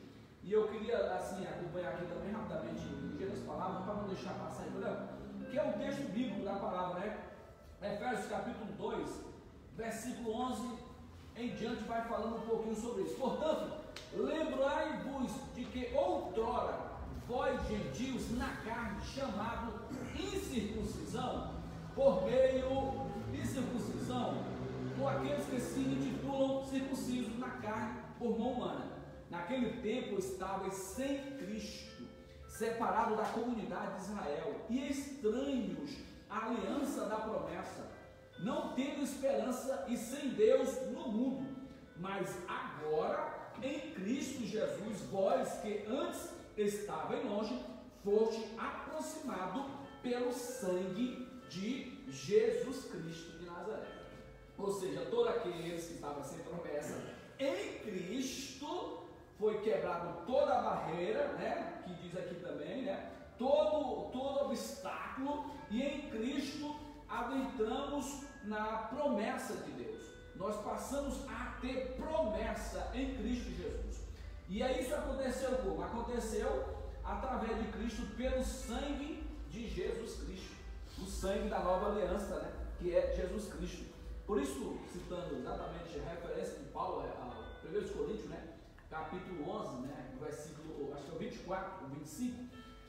E eu queria, assim, acompanhar aqui também rapidamente ligeras palavras, para não deixar passar em branco, que é o texto bíblico da palavra, né? Efésios capítulo 2, versículo 11 em diante, vai falando um pouquinho sobre isso. Portanto, lembrai-vos de que outrora vós gentios na carne, chamado incircuncisão, por meio de circuncisão, por aqueles que se intitulam circuncisos na carne por mão humana. Naquele tempo estavais sem Cristo, separados da comunidade de Israel e estranhos à aliança da promessa, não tendo esperança e sem Deus no mundo. Mas agora, em Cristo Jesus, vós que antes estavam longe, foste aproximado pelo sangue de Jesus Cristo de Nazaré. Ou seja, todos aqueles que estavam sem promessa, em Cristo foi quebrado toda a barreira, né? Que diz aqui também, né? Todo obstáculo, e em Cristo adentramos na promessa de Deus. Nós passamos a ter promessa em Cristo Jesus. E aí isso aconteceu como? Aconteceu através de Cristo, pelo sangue de Jesus Cristo, o sangue da nova aliança, né? Que é Jesus Cristo. Por isso, citando exatamente a referência de Paulo a 1 Coríntios, né? Capítulo 11, né? Versículo, acho que é o 24, o 25,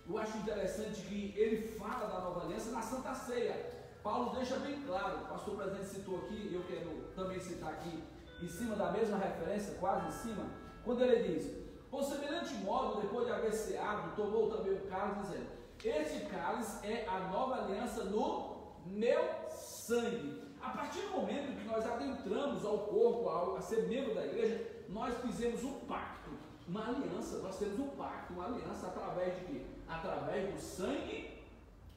eu acho interessante que ele fala da nova aliança na Santa Ceia. Paulo deixa bem claro, o pastor presidente citou aqui, eu quero também citar aqui, em cima da mesma referência, quase em cima, quando ele diz: por semelhante modo, depois de haver ceado, tomou também o cálice, dizendo: este cálice é a nova aliança no meu sangue. A partir do momento que nós adentramos ao corpo, a ser membro da igreja, nós fizemos um pacto, uma aliança. Nós temos um pacto, uma aliança através de quê? Através do sangue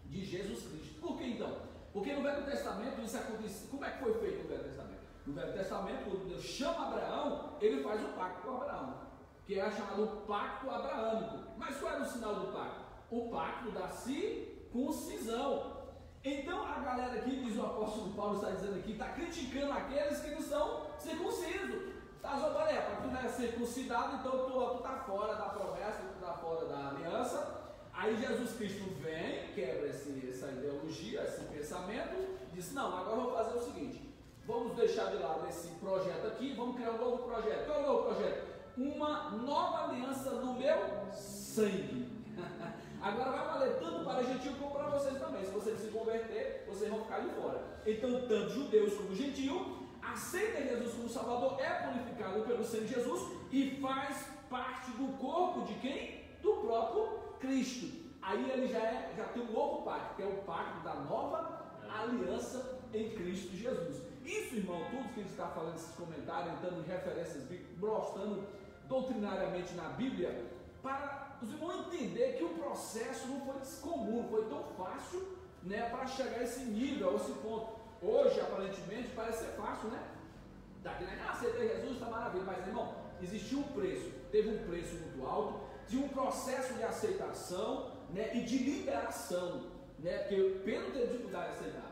de Jesus Cristo. Por que então? Porque no Velho Testamento isso aconteceu. Como é que foi feito no Velho Testamento? No Velho Testamento, quando Deus chama Abraão, ele faz um pacto com Abraão, que é chamado pacto abraâmico. Mas qual era o sinal do pacto? O pacto da circuncisão. Então a galera aqui, diz o apóstolo Paulo, está dizendo aqui, está criticando aqueles que não são circuncisos. Está zombando, para tu não é circuncidado, então tu está fora da promessa, tu está fora da aliança. Aí Jesus Cristo vem, quebra essa ideologia, esse pensamento, diz, não, agora eu vou fazer o seguinte, vamos deixar de lado esse projeto aqui, vamos criar um novo projeto. Qual é o novo projeto? Uma nova aliança no meu sangue. Agora vai valer tanto para gentil como para vocês também. Se vocês se converter, vocês vão ficar de fora. Então, tanto judeus como gentil aceita Jesus como Salvador, é purificado pelo sangue de Jesus e faz parte do corpo de quem? Do próprio Cristo. Aí ele já tem um novo pacto, que é o pacto da nova aliança em Cristo Jesus. Isso, irmão, tudo que a gente está falando nesses comentários, entrando em referências bíblicas, mostrando doutrinariamente na Bíblia, para os irmãos entender que o processo não foi comum, não foi tão fácil, né, para chegar a esse nível, a esse ponto. Hoje, aparentemente, parece ser fácil, né? Daqui, aceitei Jesus, está maravilha, mas, irmão, existiu um preço, teve um preço muito alto, tinha um processo de aceitação, né, e de liberação, né, porque Pedro teve dificuldade de aceitar.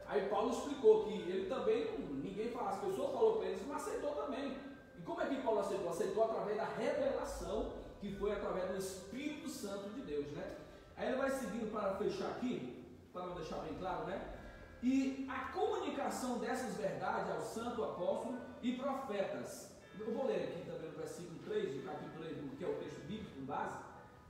Aí Paulo explicou que ele também, ninguém fala, as pessoas falaram para ele, mas aceitou também. E como é que Paulo aceitou? Aceitou através da revelação, que foi através do Espírito Santo de Deus, né? Aí ele vai seguindo para fechar aqui, para não deixar bem claro, né? E a comunicação dessas verdades aos santos apóstolos e profetas. Eu vou ler aqui também no versículo 3, do capítulo 3, que é o texto bíblico com base,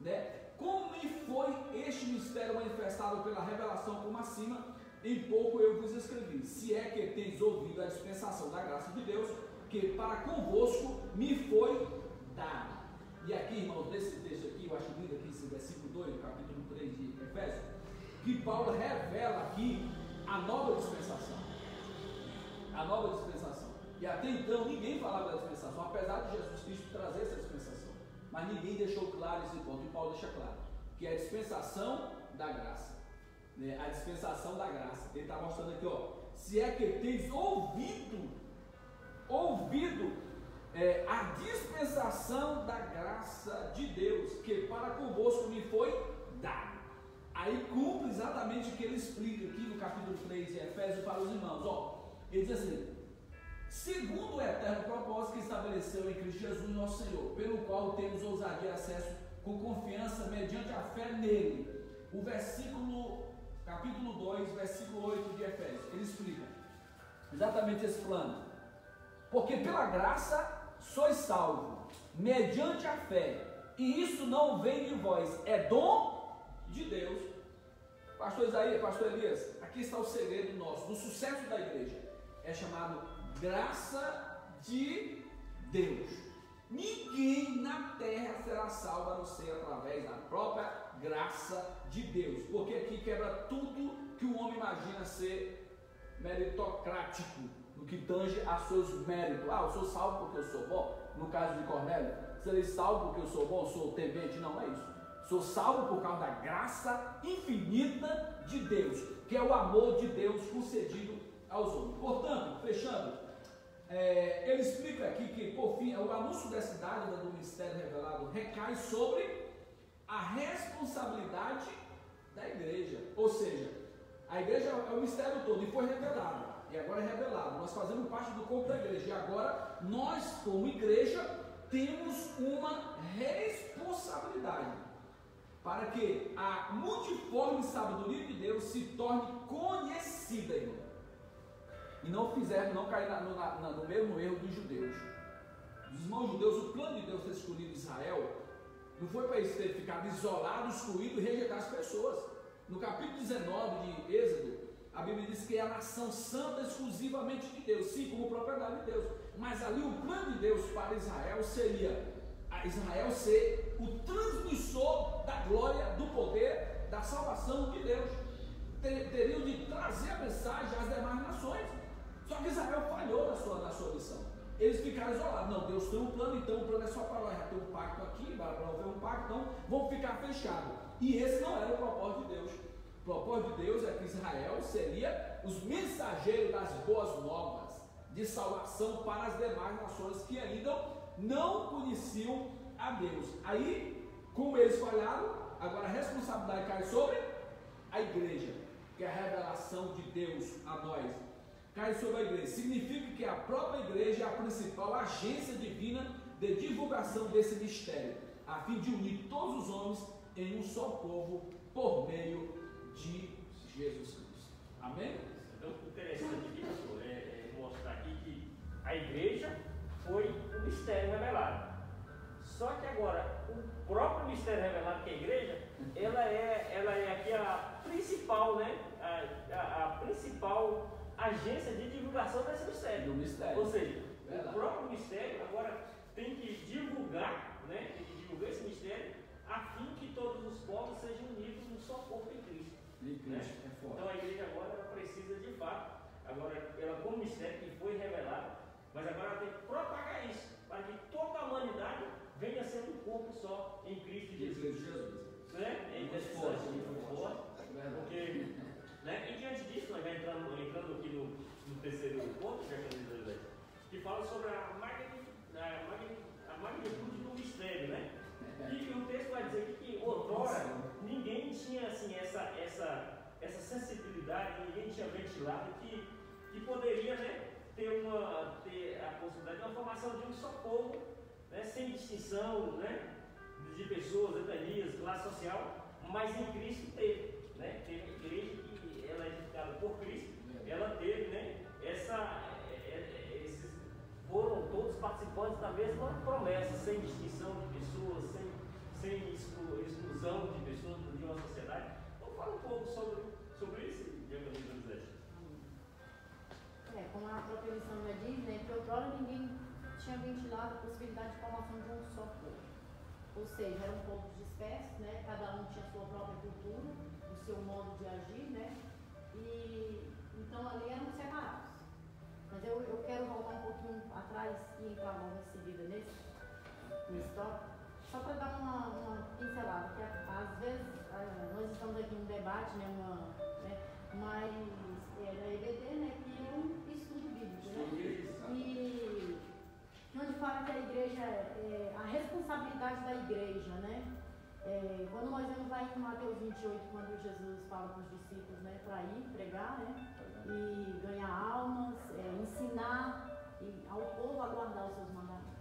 né? Como me foi este mistério manifestado pela revelação como acima, em pouco eu vos escrevi, se é que tens ouvido a dispensação da graça de Deus, que para convosco me foi dado. E aqui, irmãos, nesse texto aqui, eu acho lindo aqui esse versículo 2, do capítulo 3 de Efésios, que Paulo revela aqui a nova dispensação. A nova dispensação. E até então ninguém falava da dispensação, apesar de Jesus Cristo trazer essa dispensação. Mas ninguém deixou claro esse ponto, e Paulo deixa claro, que é a dispensação da graça. Né? A dispensação da graça. Ele está mostrando aqui, ó, se é que tens ouvido a dispensação da graça de Deus, que para convosco me foi dado. Aí cumpre exatamente o que ele explica aqui no capítulo 3 de Efésios para os irmãos. Ó, ele diz assim, segundo o eterno propósito que estabeleceu em Cristo Jesus nosso Senhor, pelo qual temos ousadia e acesso com confiança mediante a fé nele. O capítulo 2, versículo 8 de Efésios, ele explica exatamente esse plano. Porque pela graça sois salvos, mediante a fé, e isso não vem de vós, é dom de Deus. Pastor Isaías, pastor Elias, aqui está o segredo nosso, do sucesso da igreja, é chamado graça de Deus. Ninguém na terra será salvo a não ser através da própria graça de Deus, porque aqui quebra tudo que o homem imagina ser meritocrático, no que tange a seus méritos. Eu sou salvo porque eu sou bom. No caso de Cornélio, serei salvo porque eu sou bom, sou temente. Não é isso. Sou salvo por causa da graça infinita de Deus, que é o amor de Deus concedido aos homens. Portanto, fechando, ele explica aqui que, por fim, o anúncio dessa idade do mistério revelado recai sobre a responsabilidade da igreja. Ou seja, a igreja é o mistério todo e foi revelado. E agora é revelado, nós fazemos parte do corpo da igreja, e agora nós, como igreja, temos uma responsabilidade para que a multiforme sabedoria de Deus se torne conhecida, irmão, e não cair no mesmo erro dos judeus. Os irmãos judeus, o plano de Deus ter escolhido Israel não foi para eles terem ficado isolados, excluídos e rejeitar as pessoas. No capítulo 19 de Êxodo, a Bíblia diz que é a nação santa exclusivamente de Deus, sim, como propriedade de Deus. Mas ali o plano de Deus para Israel seria Israel ser o transmissor da glória, do poder, da salvação de Deus. Teriam de trazer a mensagem às demais nações. Só que Israel falhou na sua missão. Eles ficaram isolados. Não, Deus tem um plano, então o plano é só para nós. Já tem um pacto aqui, para promover um pacto, então vamos ficar fechados. E esse não era o propósito de Deus. O propósito de Deus é que Israel seria os mensageiros das boas novas de salvação para as demais nações que ainda não conheciam a Deus. Aí, como eles falharam, agora a responsabilidade cai sobre a igreja, que é a revelação revelação de Deus a nós cai sobre a igreja. Significa que a própria igreja é a principal agência divina de divulgação desse mistério, a fim de unir todos os homens em um só povo por meio de Jesus Cristo. Amém? Então, o interessante aqui, pastor, é mostrar aqui que a igreja foi o mistério revelado. Só que agora, o próprio mistério revelado que é a igreja, ela é aqui a principal, né? A principal agência de divulgação desse mistério. Ou seja, o próprio mistério agora tem que divulgar, né? Tem que divulgar esse mistério a fim que todos os povos sejam unidos num só corpo em Cristo. Né? Então a igreja agora ela precisa de fato, agora ela como mistério que foi revelado, mas agora ela tem que propagar isso, para que toda a humanidade venha sendo um corpo só em Cristo Jesus. Né? É interessante, muito forte, porque, né? E diante disso, nós vamos entrando aqui no terceiro ponto, que fala sobre a magnitude do mistério, né? E o texto vai dizer que outrora ninguém tinha assim, essa sensibilidade, ninguém tinha ventilado que poderia, né, ter a possibilidade de uma formação de um só povo, né, sem distinção, né, de pessoas, etnias, classe social, mas em Cristo teve, né, teve a igreja que ela é edificada por Cristo, ela teve, né, esses foram todos participantes da mesma promessa, sem distinção de pessoas, sem exclusão de pessoas de uma sociedade. Então fala um pouco sobre isso, Diaconisa José. Como a própria lição já diz, né, que outrora ninguém tinha ventilado a possibilidade de formação de um só povo. Ou seja, eram povos dispersos, né, cada um tinha a sua própria cultura, o seu modo de agir, né, e então ali eram separados. Mas eu quero voltar um pouquinho atrás e entrar logo em seguida nesse tópico, só para dar uma pincelada, que às vezes nós estamos aqui em um debate, né, mas é da EBD, né, que é um estudo bíblico, né, e onde fala que a igreja, a responsabilidade da igreja, né, quando nós vemos lá em Mateus 28, quando Jesus fala para os discípulos, né, para ir pregar, né, e ganhar almas, ensinar ao povo a guardar os seus mandamentos.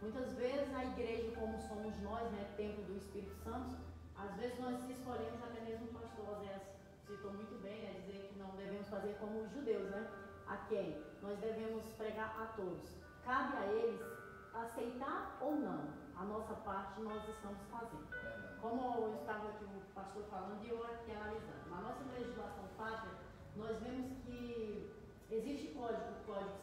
Muitas vezes a igreja, como somos nós, né, templo do Espírito Santo, às vezes nós escolhemos, até mesmo o pastor Zé citou muito bem, né, dizer que não devemos fazer como os judeus, né, a quem? Nós devemos pregar a todos. Cabe a eles aceitar ou não, a nossa parte nós estamos fazendo. Como eu estava aqui o pastor falando e eu aqui analisando, na nossa legislação pátria, nós vemos que existe código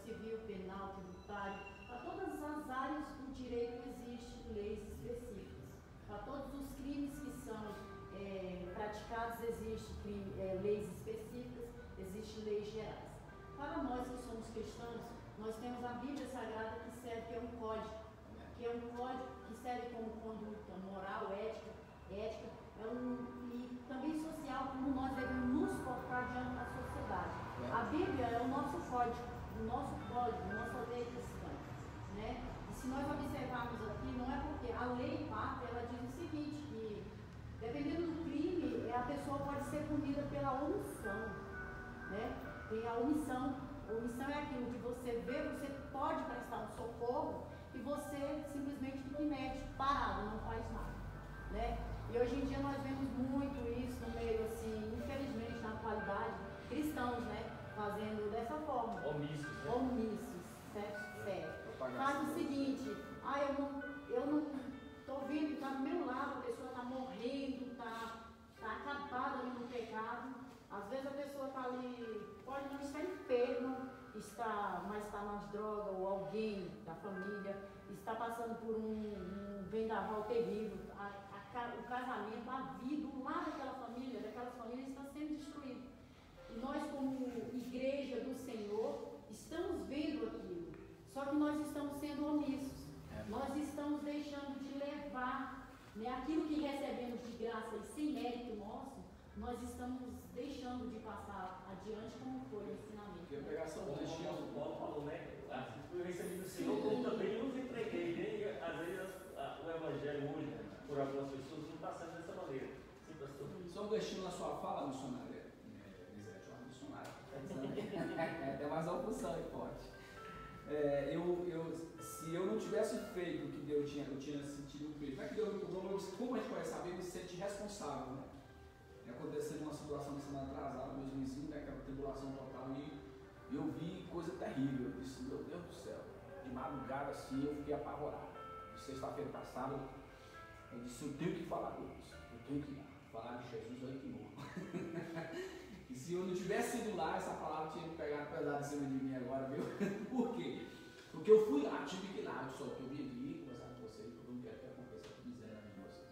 civil, penal, tributário, para todas as áreas do direito existem leis específicas. Para todos os crimes que são praticados existem leis específicas, existem leis gerais. Para nós que somos cristãos, nós temos a Bíblia Sagrada que é um código, que serve como conduta moral, ética, e também social, como nós devemos nos portar diante da sociedade. A Bíblia é o nosso código, nossa lei cristã, né? E se nós observarmos aqui, não é porque a lei pátria, ela diz o seguinte, que dependendo do crime, a pessoa pode ser punida pela omissão, né? Tem a omissão. Omissão é aquilo que você vê, você pode prestar um socorro e você simplesmente fica inerte, parado, não faz nada, né? E hoje em dia nós vemos muito isso no meio, assim, infelizmente, na atualidade, cristãos, né? Fazendo dessa forma. Omissos, certo? Faz o seguinte, eu não estou vendo, está do meu lado, a pessoa está morrendo, está acabada ali no pecado. Às vezes a pessoa está ali, pode não estar enferma, mas está nas drogas, ou alguém da família está passando por um vendaval terrível. O casamento, a vida, o lar daquelas famílias está sendo destruído. E nós, como igreja do Senhor, estamos vendo aquilo. Só que nós estamos sendo omissos. Nós estamos deixando de levar, né, aquilo que recebemos de graça e sem mérito nosso, nós estamos deixando de passar adiante como foi o ensinamento. Porque a pregação do o Paulo falou, né? Eu recebi do Senhor, como também os entreguei, né? E às vezes o Evangelho hoje, por algumas pessoas, não está sendo dessa maneira. Sim, pastor. Só um gostinho na sua fala, missionária Lisete. sangue forte. Se eu não tivesse feito o que Deus tinha, eu tinha sentido o peso. Não é que Deus me cobrou, mas como a gente conhece a Bíblia, ele se sente responsável, né? Aconteceu uma situação de semana atrasada, meus vizinhos, né, aquela tribulação total, e eu vi coisa terrível. Eu disse, meu Deus do céu, de madrugada assim eu fiquei apavorado. De sexta-feira passada, eu disse, eu tenho que falar com isso, eu tenho que falar de Jesus aí que morro. E se eu não tivesse ido lá, essa palavra tinha me pegado pesado em cima de mim agora, viu? Por quê? Porque eu fui lá, tive que ir lá, só que eu vim aqui conversar com vocês, porque eu não quero que aconteça a miséria de vocês.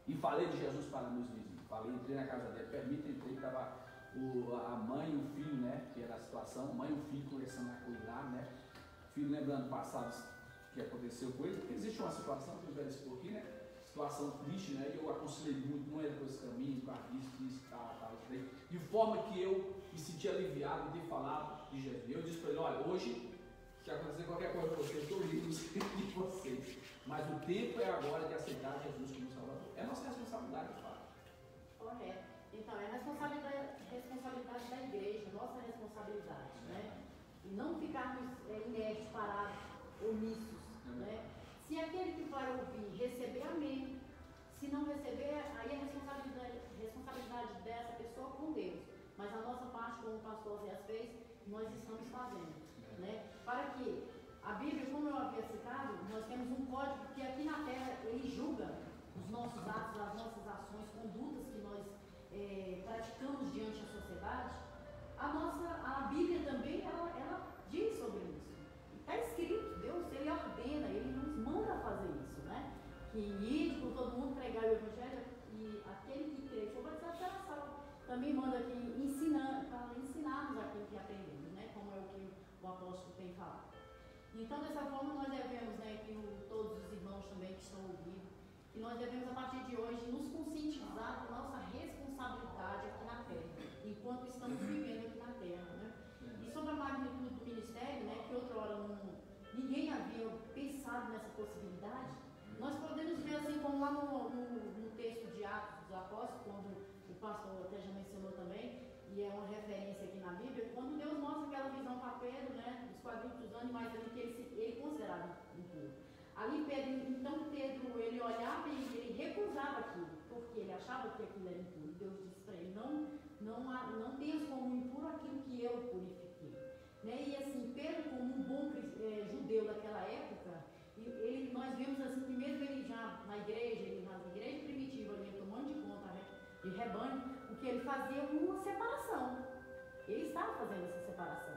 E falei de Jesus para meus vizinhos. Falei, entrei na casa dele, entrei, estava a mãe e o filho, né? Que era a situação, a mãe e o filho conversando a cuidar, né? O filho lembrando passados que aconteceu com ele, porque existe uma situação, que eu já disse por aqui, né? Situação triste, né? E eu aconselhei muito, não era por esse caminho, por causa disso, tal, de forma que eu me senti aliviado de falar de Jesus. Eu disse para ele, olha, hoje, se acontecer qualquer coisa com você, eu estou livre de vocês. Mas o tempo é agora de aceitar Jesus como Salvador. É nossa responsabilidade, de fato. Correto. Então, é a responsabilidade da igreja, nossa responsabilidade, né? E não ficarmos inertes, parados, omissos, né? Se aquele que vai ouvir receber, amém. Se não receber, aí é responsabilidade dessa pessoa com Deus. Mas a nossa parte, como o pastor Zé fez, nós estamos fazendo, né? Para que a Bíblia, como eu havia citado, nós temos um código que aqui na Terra ele julga os nossos atos, as nossas ações, condutas que nós praticamos diante da sociedade. A Bíblia também, ela diz sobre isso. Está escrito, Deus, ele ordena, ele nos manda fazer isso, né? Que ir por todo mundo pregar o Evangelho, e aquele que crê, for batizado será salvo. Também manda aqui para ensinarmos aquilo que aprendemos, né? Como é o que o apóstolo tem falado. Então, dessa forma, nós devemos, né, que todos os irmãos também que estão ouvindo, que nós devemos, a partir de hoje, nos conscientizar da nossa responsabilidade aqui na Terra, enquanto estamos vivendo aqui na Terra, né? E sobre a magnitude do ministério, né, que outra hora ninguém havia pensado nessa possibilidade, nós podemos ver assim como lá no texto de Atos dos Apóstolos, quando o pastor até já mencionou também, e é uma referência aqui na Bíblia, quando Deus mostra aquela visão para Pedro, né, dos quadrúpedos animais ali que ele considerava impuro. Ali Pedro, ele olhava e ele recusava aquilo, porque ele achava que aquilo era impuro. Deus disse para ele, não tenhas como impuro aquilo que eu purifiquei. Né? E assim, Pedro, como um bom judeu daquela época, nós vemos assim que mesmo ele já na igreja primitiva, ele tomando de conta de rebanho, o que ele fazia uma separação. Ele estava fazendo essa separação.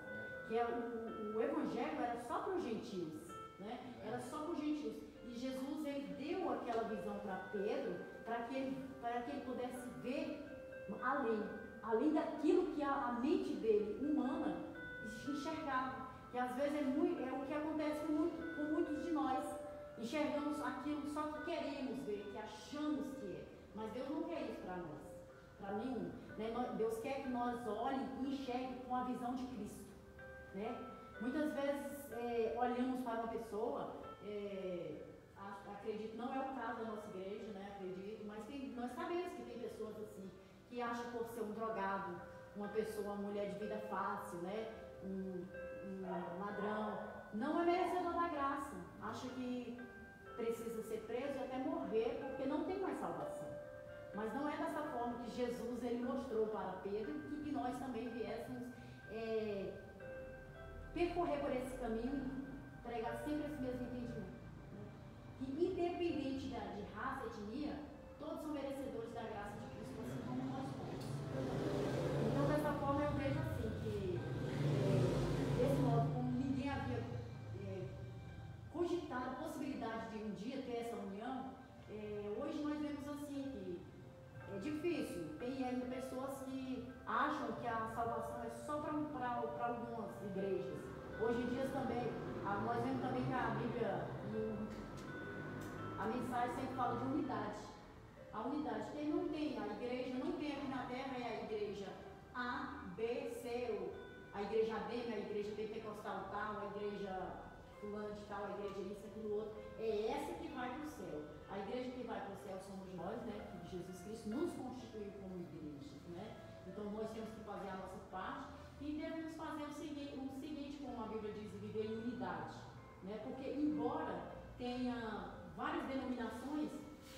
Que o evangelho era só para os gentios. Né? Era só para os gentios. E Jesus ele deu aquela visão para Pedro para que ele pudesse ver além daquilo que a mente dele, humana, enxergava. Que às vezes é o que acontece com muitos de nós. Enxergamos aquilo só que queremos ver, que achamos que é. Mas Deus não quer isso para nós, para nenhum. Né? Deus quer que nós olhem e enxerguem com a visão de Cristo. Né? Muitas vezes olhamos para uma pessoa, acredito, não é o caso da nossa igreja, né? Acredito, mas nós sabemos que tem pessoas assim, que acham por ser um drogado, uma pessoa, uma mulher de vida fácil, né? Um ladrão, não é merecedor da graça, acha que precisa ser preso e até morrer porque não tem mais salvação. Mas não é dessa forma que Jesus ele mostrou para Pedro que nós também viéssemos percorrer por esse caminho e pregar sempre esse mesmo entendimento. Né? Que independente de raça, etnia, todos são merecedores da graça de Cristo, assim como nós somos. Então, dessa forma, eu vejo assim, que desse modo, como ninguém havia cogitado a possibilidade de um dia ter essa união, hoje nós vemos assim que é difícil. Tem ainda pessoas que acham que a salvação é só para algumas igrejas. Hoje em dia também, nós vemos também que a Bíblia, a mensagem sempre fala de unidade. A unidade, quem não tem, a igreja não tem aqui na Terra é a igreja A, B, C, a igreja ADM, a igreja pentecostal tal, a igreja fulano de tal, a igreja isso, aquilo outro. É essa que vai para o céu. A igreja que vai para o céu somos nós, né? Que Jesus Cristo nos constituiu como igreja, né? Então nós temos que fazer a nossa parte e devemos fazer o seguinte como a Bíblia diz, viver em unidade, né? Porque embora tenha várias denominações,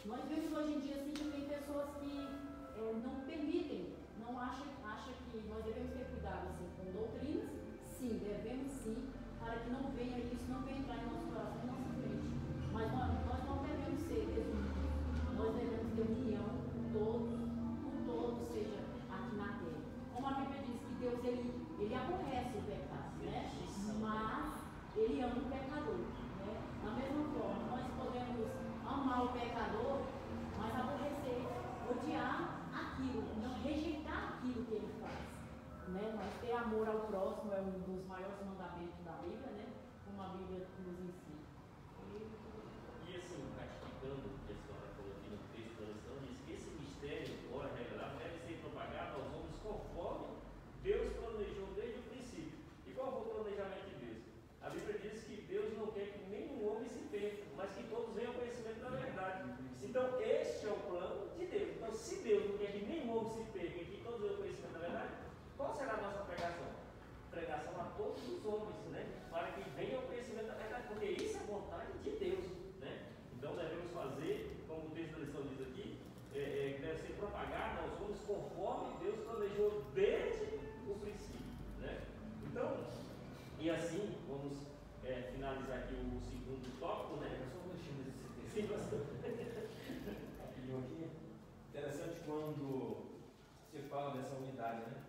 nós vemos hoje em dia assim, que tem pessoas que não permitem, não acham que nós devemos ter cuidado assim, com doutrinas, sim, devemos sim, para que não venha isso, não venha entrar em nosso coração, em nossa mente. Mas nós não devemos ser desunidos, nós devemos ter união com todos, seja aqui na terra. Como a Bíblia diz que Deus ele aborrece o pecado, né? Mas ele ama o pecador, né? Da mesma forma, nós podemos amar o pecador, mas aborrecer, odiar aquilo, não rejeitar aquilo que ele faz, né? Mas ter amor ao próximo é um dos maiores mandamentos da Bíblia, né? Como a Bíblia nos ensina. E assim, ratificando o que a senhora falou aqui no texto da lição, diz que esse mistério, ora revelado, deve ser propagado aos homens conforme Deus planejou desde o princípio. E qual foi o planejamento de Deus? A Bíblia diz que Deus não quer que nenhum homem se perca, mas que todos venham ao conhecimento da verdade. Então, este é o plano de Deus. Então, se Deus não quer que nenhum homem se perca e que todos venham ao conhecimento da verdade, qual será a nossa pregação? Pregação a todos os homens, né? Para que venham ao conhecimento da verdade, porque isso é vontade de Deus, né? Então, devemos fazer, como o texto da lição diz aqui, que deve ser propagado aos homens conforme Deus planejou desde o princípio, né? Então, e assim, vamos finalizar aqui o segundo tópico, né? Eu só vou mexer nesse texto. Sim, pastor. Rapidinho aqui. Interessante quando se fala dessa unidade, né?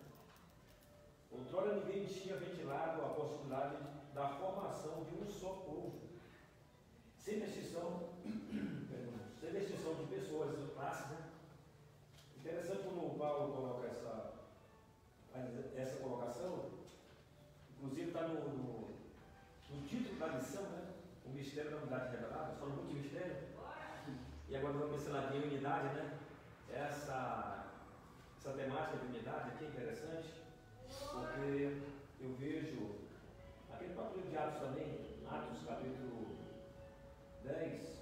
Outrora ninguém tinha ventilado a possibilidade da formação de um só povo, sem distinção de pessoas e classes, né? Interessante quando o Paulo coloca essa colocação, inclusive está no título da lição, né? O mistério da unidade revelada. Fala muito de mistério. E agora vamos mencionar de unidade, né? Essa temática de unidade aqui é interessante, porque eu vejo aquele próprio livro de Atos também, Atos capítulo 10,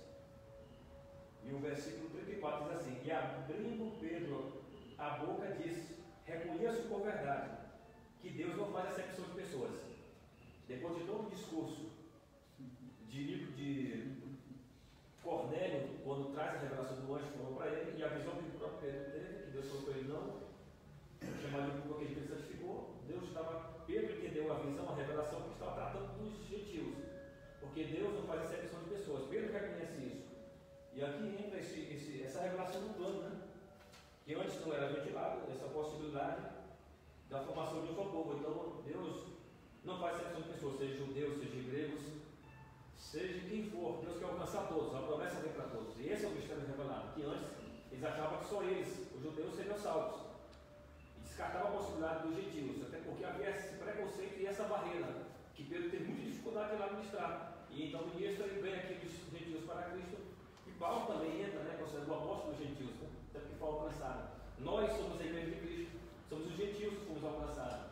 e o versículo 34 diz assim: e abrindo Pedro a boca disse: reconheço com verdade que Deus não faz acepção de pessoas. Depois de todo o discurso de Cornélio, quando traz a revelação do anjo, falou para ele, e a visão que o próprio Pedro teve, que Deus falou para ele não chamar de porque ele santificou, Pedro entendeu a visão, a revelação, que estava tratando dos gentios, porque Deus não faz acepção de pessoas. Pedro reconhece isso. E aqui entra essa revelação do plano, né? Que antes não era ventilado, essa possibilidade da formação de um só povo. Então, Deus não faz acepção de pessoas, seja judeus, seja gregos, seja quem for. Deus quer alcançar todos, a promessa vem para todos. E esse é o mistério revelado, que antes eles achavam que só eles, os judeus, seriam salvos. E descartavam a possibilidade dos gentios, até porque havia esse preconceito e essa barreira, que Pedro teve muita dificuldade de lá ministrar. E então o ministro ele vem aqui dos gentios para Cristo, e Paulo também entra, né, considerando o apóstolo dos gentios, né, até porque foi alcançado. Nós somos a igreja de Cristo, somos os gentios que fomos alcançados,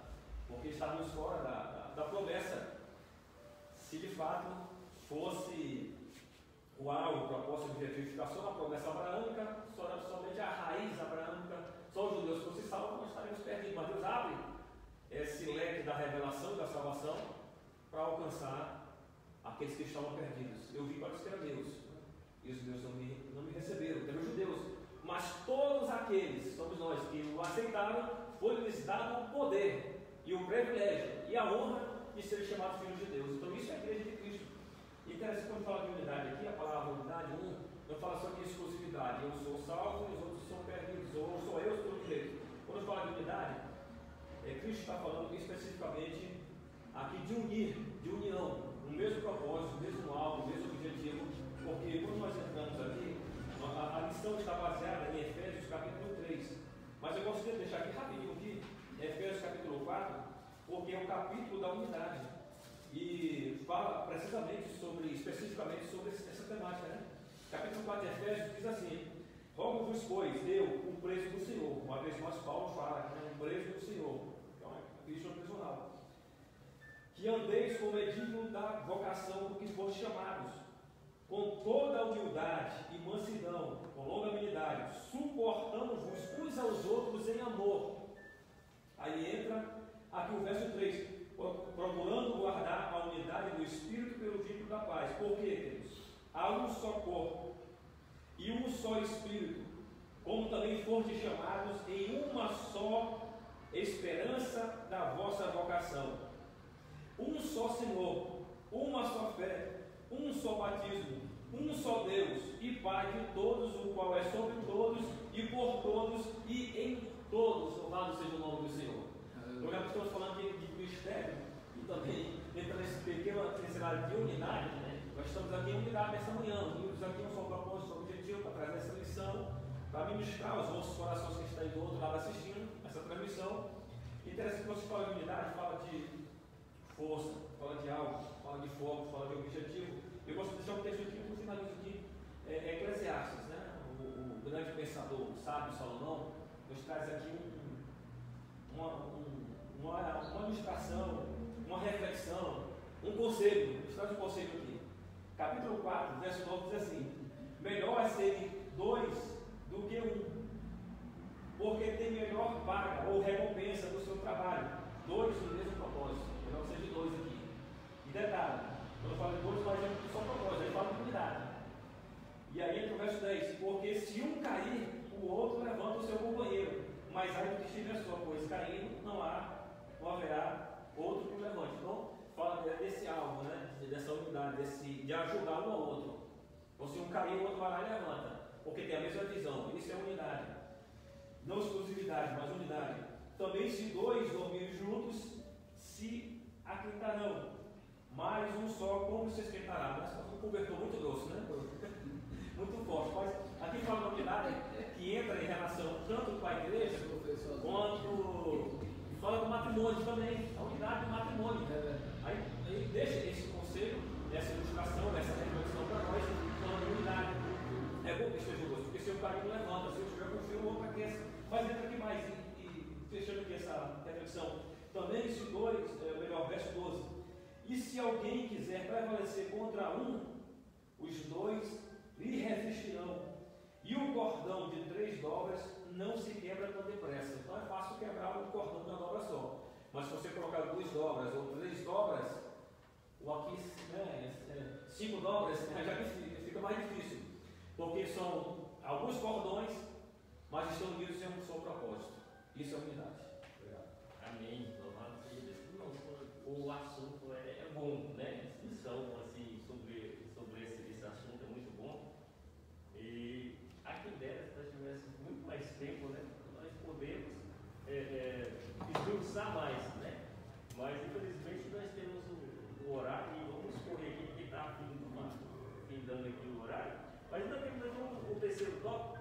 porque estávamos fora da promessa. Se de fato fosse o alvo, o propósito, o objetivo, ficar só na promessa abraâmica, somente a raiz abraâmica, só os judeus fossem salvos, nós estaríamos perdidos. Mas Deus abre esse leque da revelação e da salvação para alcançar aqueles que estavam perdidos. Eu vim para buscar a Deus, e os judeus não me receberam, eram os judeus. Mas todos aqueles, somos nós, que o aceitaram, foi-lhes dado o poder e o privilégio e a honra de serem chamados filhos de Deus. Então isso é a igreja de Cristo. E interessante quando fala de unidade aqui, a palavra unidade, não fala só de exclusividade. Eu sou salvo e os outros são perdidos, ou sou eu estou direito. Quando fala de unidade, Cristo está falando especificamente aqui de unir, de união, o mesmo propósito, o mesmo alvo, o mesmo objetivo, porque quando nós entramos aqui, a lição está baseada em Efésios capítulo 3, mas eu gostaria de deixar aqui rapidinho aqui, Efésios capítulo 4, porque é o capítulo da unidade, e fala especificamente sobre essa temática, né? Capítulo 4 de Efésios diz assim: rogo-vos, pois, eu, um preso do Senhor. Uma vez mais Paulo fala, né? Um preso do Senhor, então é Cristo prisional, que andeis como é digno da vocação do que foste chamados, com toda a humildade e mansidão, com longanimidade, suportando-vos uns aos outros em amor. Aí entra aqui o verso 3, procurando guardar há um só corpo e um só Espírito, como também fostes chamados em uma só esperança da vossa vocação. Um só Senhor, uma só fé, um só batismo, um só Deus e Pai de todos, o qual é sobre todos e por todos e em todos. Louvado seja o nome do Senhor. Agora estamos falando de mistério e também dentro nesse cenário de unidade, né? Nós estamos aqui em unidade nessa manhã, unidos aqui um só propósito, um objetivo para trazer essa lição, para ministrar os vossos corações que estão aí do outro lado assistindo essa transmissão. Interessante que você fala de unidade, fala de força, fala de algo, fala de foco, fala de objetivo. Eu gosto de deixar um texto aqui, no finalzinho aqui, Eclesiastes, né? O grande pensador, o sábio Salomão, nos traz aqui uma ilustração, uma reflexão, um conselho. Nos traz um conselho aqui. Capítulo 4, verso 9 diz assim: melhor é serem dois do que um, porque tem melhor paga ou recompensa do seu trabalho. Dois no mesmo propósito. Melhor que seja dois aqui. E detalhe, quando eu falo de dois, mas é um só propósito, aí fala de unidade. E aí entra o verso 10: porque se um cair, o outro levanta o seu companheiro, mas aí do que estiver só, pois caindo não haverá outro que o levante. Então, fala desse alvo, né? Dessa unidade, de ajudar um ao outro. Então, se um cair, o outro vai lá e levanta, porque tem a mesma visão. Isso é unidade, não exclusividade, mas unidade. Também, se dois dormirem juntos, se aquentarão, mas um só como se esquentará. Mas um cobertor muito grosso, né? Muito forte. Mas aqui fala de unidade que entra em relação tanto com a igreja quanto fala do matrimônio também, a unidade do matrimônio. Aí deixa esse conselho, essa ilustração, essa reflexão para nós, falando de unidade. É bom que esteja gosto, porque se o carinho levanta, se eu estiver com frio, o outro aquece. Mas entra aqui mais, e fechando aqui essa reflexão. Também se dois, melhor, verso 12: e se alguém quiser prevalecer contra um, os dois lhe resistirão. E o cordão de 3 dobras não se quebra tão depressa. Então é fácil quebrar o cordão de uma dobra só. Mas se você colocar 2 dobras ou 3 dobras, ou aqui 5 dobras, já fica mais difícil. Porque são alguns cordões, mas estão unidos em um só propósito. Isso é unidade. Amém. Louvado seja Deus. O assunto é bom, né? Discussão assim, sobre esse assunto é muito bom. E aqui dentro, se nós tivéssemos muito mais tempo, né? Nós podemos esmiuçar mais, né? Mas infelizmente nós temos o horário e vamos correr aqui, porque está findando aqui o horário. Mas ainda temos aqui um terceiro tópico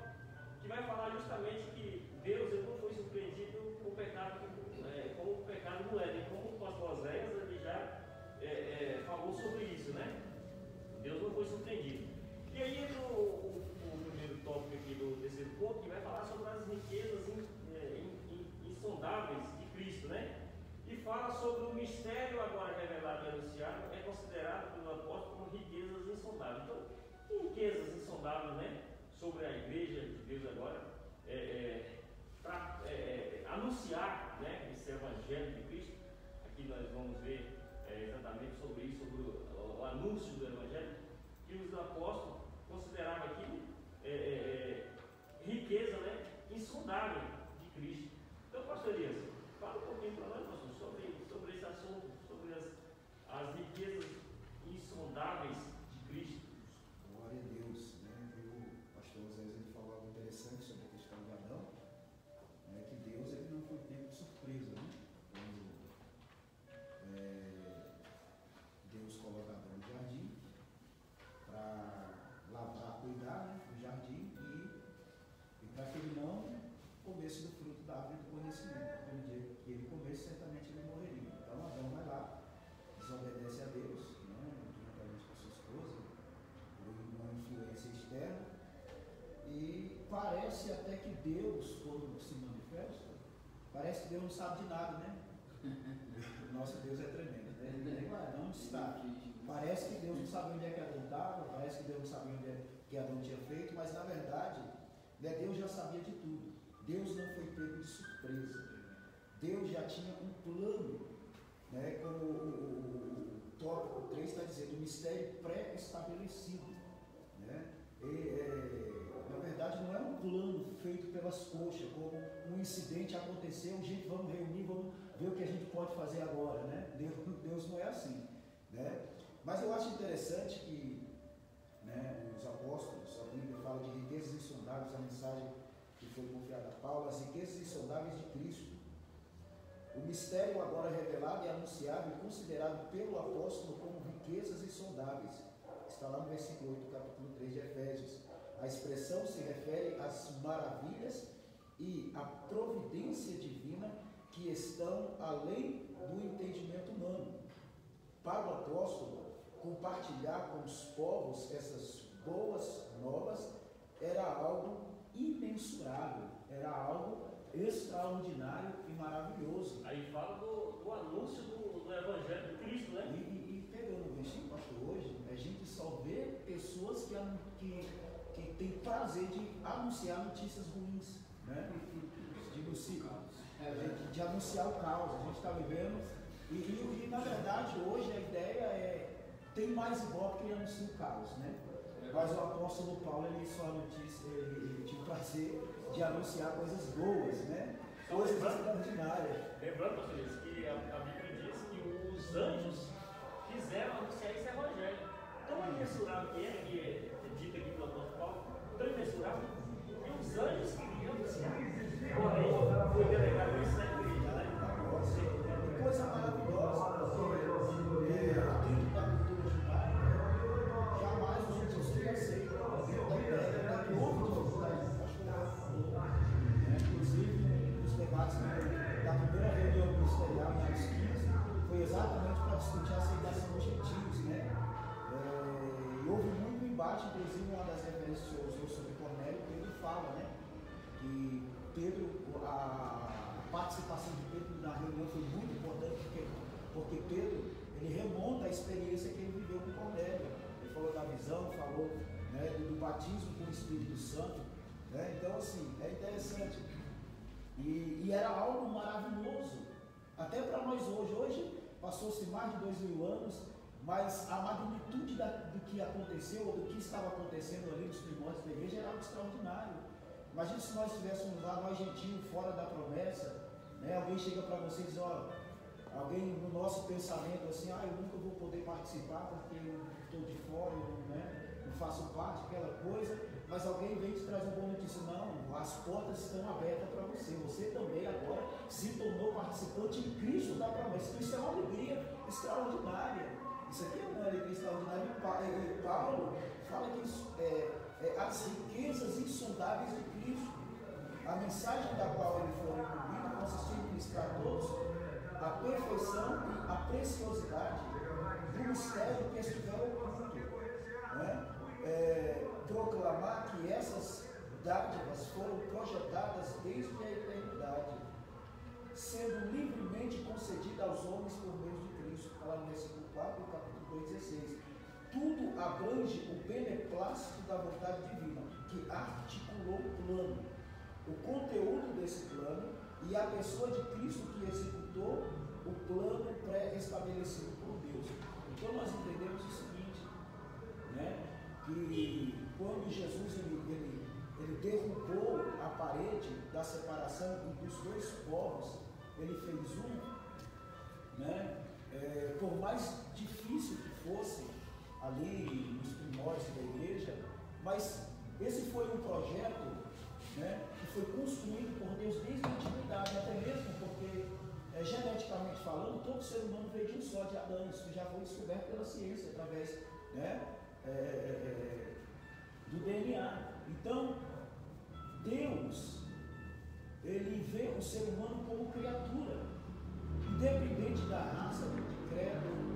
que vai falar justamente que Deus não foi surpreendido com o pecado, como o pecado no Éden, como o pastor Oséias ali já falou sobre isso, né? Deus não foi surpreendido. E aí entra o primeiro tópico aqui do terceiro ponto, que vai falar sobre as riquezas insondáveis de Cristo, né? E fala sobre o mistério agora revelado e anunciado, é considerado pelo apóstolo como riquezas insondáveis. Então, que riquezas insondáveis, né? Sobre a igreja de Deus agora, para anunciar, né, esse evangelho de Cristo. Aqui nós vamos ver exatamente sobre isso, sobre o anúncio do evangelho, que os apóstolos consideravam aqui riqueza, né, insondável de Cristo. Então, pastor Elias, fala um pouquinho para nós, pastor, sobre esse assunto, sobre as riquezas insondáveis de Cristo. Glória a Deus, né? O pastor Oséias ele falou algo interessante sobre a questão de Adão, né? Que Deus ele não foi pego de surpresa, né? Quando Deus coloca Adão no jardim para lavrar, cuidar, né, do jardim e para que ele não comesse do fruto da árvore do conhecimento. Aquele dia que ele comesse, certamente ele morreria. Então Adão vai lá, desobedece a Deus, né, juntamente com a sua esposa, por uma influência externa, e parece até que Deus, quando se manifesta, parece que Deus não sabe de nada, né? O nosso Deus é tremendo, né? Ele não está. Parece que Deus não sabia onde é que Adão estava, parece que Deus não sabia onde é que Adão tinha feito, mas na verdade, Deus já sabia de tudo. Deus não foi pego de surpresa. Deus já tinha um plano, né? Como o tópico 3 está dizendo, um mistério pré-estabelecido. na verdade, não é um plano feito pelas coxas, como um incidente aconteceu, gente, vamos reunir, vamos ver o que a gente pode fazer agora, né? Deus não é assim, né? Mas eu acho interessante que, né, os apóstolos, a Bíblia fala de riquezas insondáveis, a mensagem que foi confiada a Paulo, as riquezas insondáveis de Cristo. O mistério agora revelado e anunciado e considerado pelo apóstolo como riquezas insondáveis. Está lá no versículo 8 do capítulo 3 de Efésios. A expressão se refere às maravilhas e à providência divina que estão além do entendimento humano. Para o apóstolo, compartilhar com os povos essas boas novas era algo imensurável, era algo extraordinário e maravilhoso. Aí fala do anúncio do Evangelho de Cristo, né? E pegando o versículo, pastor, hoje, a gente só vê pessoas que têm prazer de anunciar notícias ruins, né? De anunciar o caos. A gente está vivendo, e na verdade hoje a ideia é, tem mais ibope que anuncia o caos, né? Mas o apóstolo Paulo, ele tinha o prazer de anunciar coisas boas, né? Coisas extraordinárias. Lembrando, pastor, isso, que a Bíblia diz que os anjos quiseram anunciar esse evangelho. Tão imensurável que é dito aqui pelo apóstolo Paulo, tão imensurável, que os anjos queriam anunciar. Porém, foi delegado isso na igreja, né? Coisa maravilhosa. Dentro da cultura judaica, jamais os gentios aceitam a ideia que houve dificuldade. Inclusive, nos debates da primeira reunião ministerial em Atos 15, foi exatamente para discutir a aceitação dos gentios, né? E houve muito embate, inclusive uma das referências que eu usou sobre Cornélio, Pedro fala, né? Que a participação de Pedro na reunião foi muito importante, porque Pedro, ele remonta a experiência que ele viveu com Cornélio. Ele falou da visão, falou, né, do batismo com o Espírito Santo, né? Então, assim, é interessante. E era algo maravilhoso, até para nós hoje. Hoje passou-se mais de 2000 anos, mas a magnitude do que aconteceu, ou do que estava acontecendo ali nos primórdios da igreja, era algo extraordinário. Imagina se nós estivéssemos lá, nós gentios, fora da promessa, né? Alguém chega para você e diz, ó, alguém no nosso pensamento assim, eu nunca vou poder participar porque eu estou de fora, não faço parte daquela coisa, mas alguém vem e te traz uma boa notícia. Não, as portas estão abertas para você. Você também agora se tornou participante em Cristo da promessa. Então isso é uma alegria extraordinária. Isso aqui é uma alegria extraordinária. E Paulo fala que as riquezas insondáveis de Cristo. A mensagem da qual ele foi incluído consistia em ministrar a todos a perfeição e a preciosidade do mistério que estiver oculto, né? Proclamar que essas dádivas foram projetadas desde a eternidade, sendo livremente concedida aos homens por meio de Cristo. Fala no versículo 4 do capítulo 2,16. Tudo abrange o beneplácito da vontade divina, que articulou o plano, o conteúdo desse plano e a pessoa de Cristo que executou o plano pré-estabelecido por Deus. Então nós entendemos o seguinte, né? Que quando Jesus ele derrubou a parede da separação dos dois povos, ele fez né? Por mais difícil que fosse ali nos primórdios da igreja, mas esse foi um projeto, né, que foi construído por Deus desde a antiguidade, até mesmo porque geneticamente falando, todo ser humano veio de um só, de Adão. Isso já foi descoberto pela ciência através, né, do DNA. Então Deus, ele vê o ser humano como criatura, independente da raça, de credo,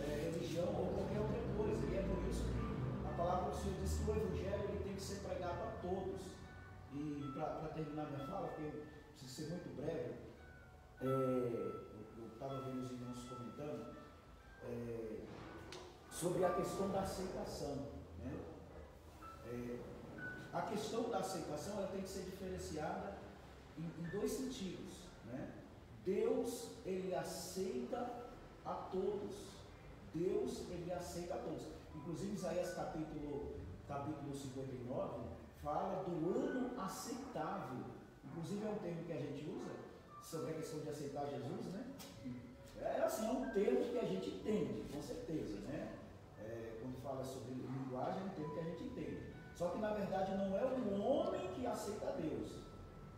religião ou qualquer outra coisa. E é por isso que a palavra do Senhor diz que o Evangelho ele tem que ser pregado a todos. E para terminar minha fala, porque eu preciso ser muito breve, eu estava vendo os irmãos comentando sobre a questão da aceitação, né? A questão da aceitação ela tem que ser diferenciada em dois sentidos, né? Deus, ele aceita a todos. Deus, ele aceita a todos. Inclusive, Isaías capítulo capítulo 59, fala do ano aceitável. Inclusive é um termo que a gente usa sobre a questão de aceitar Jesus, né? É assim, é um termo que a gente entende, com certeza, né? Quando fala sobre linguagem, é um termo que a gente entende. Só que na verdade não é o homem que aceita Deus,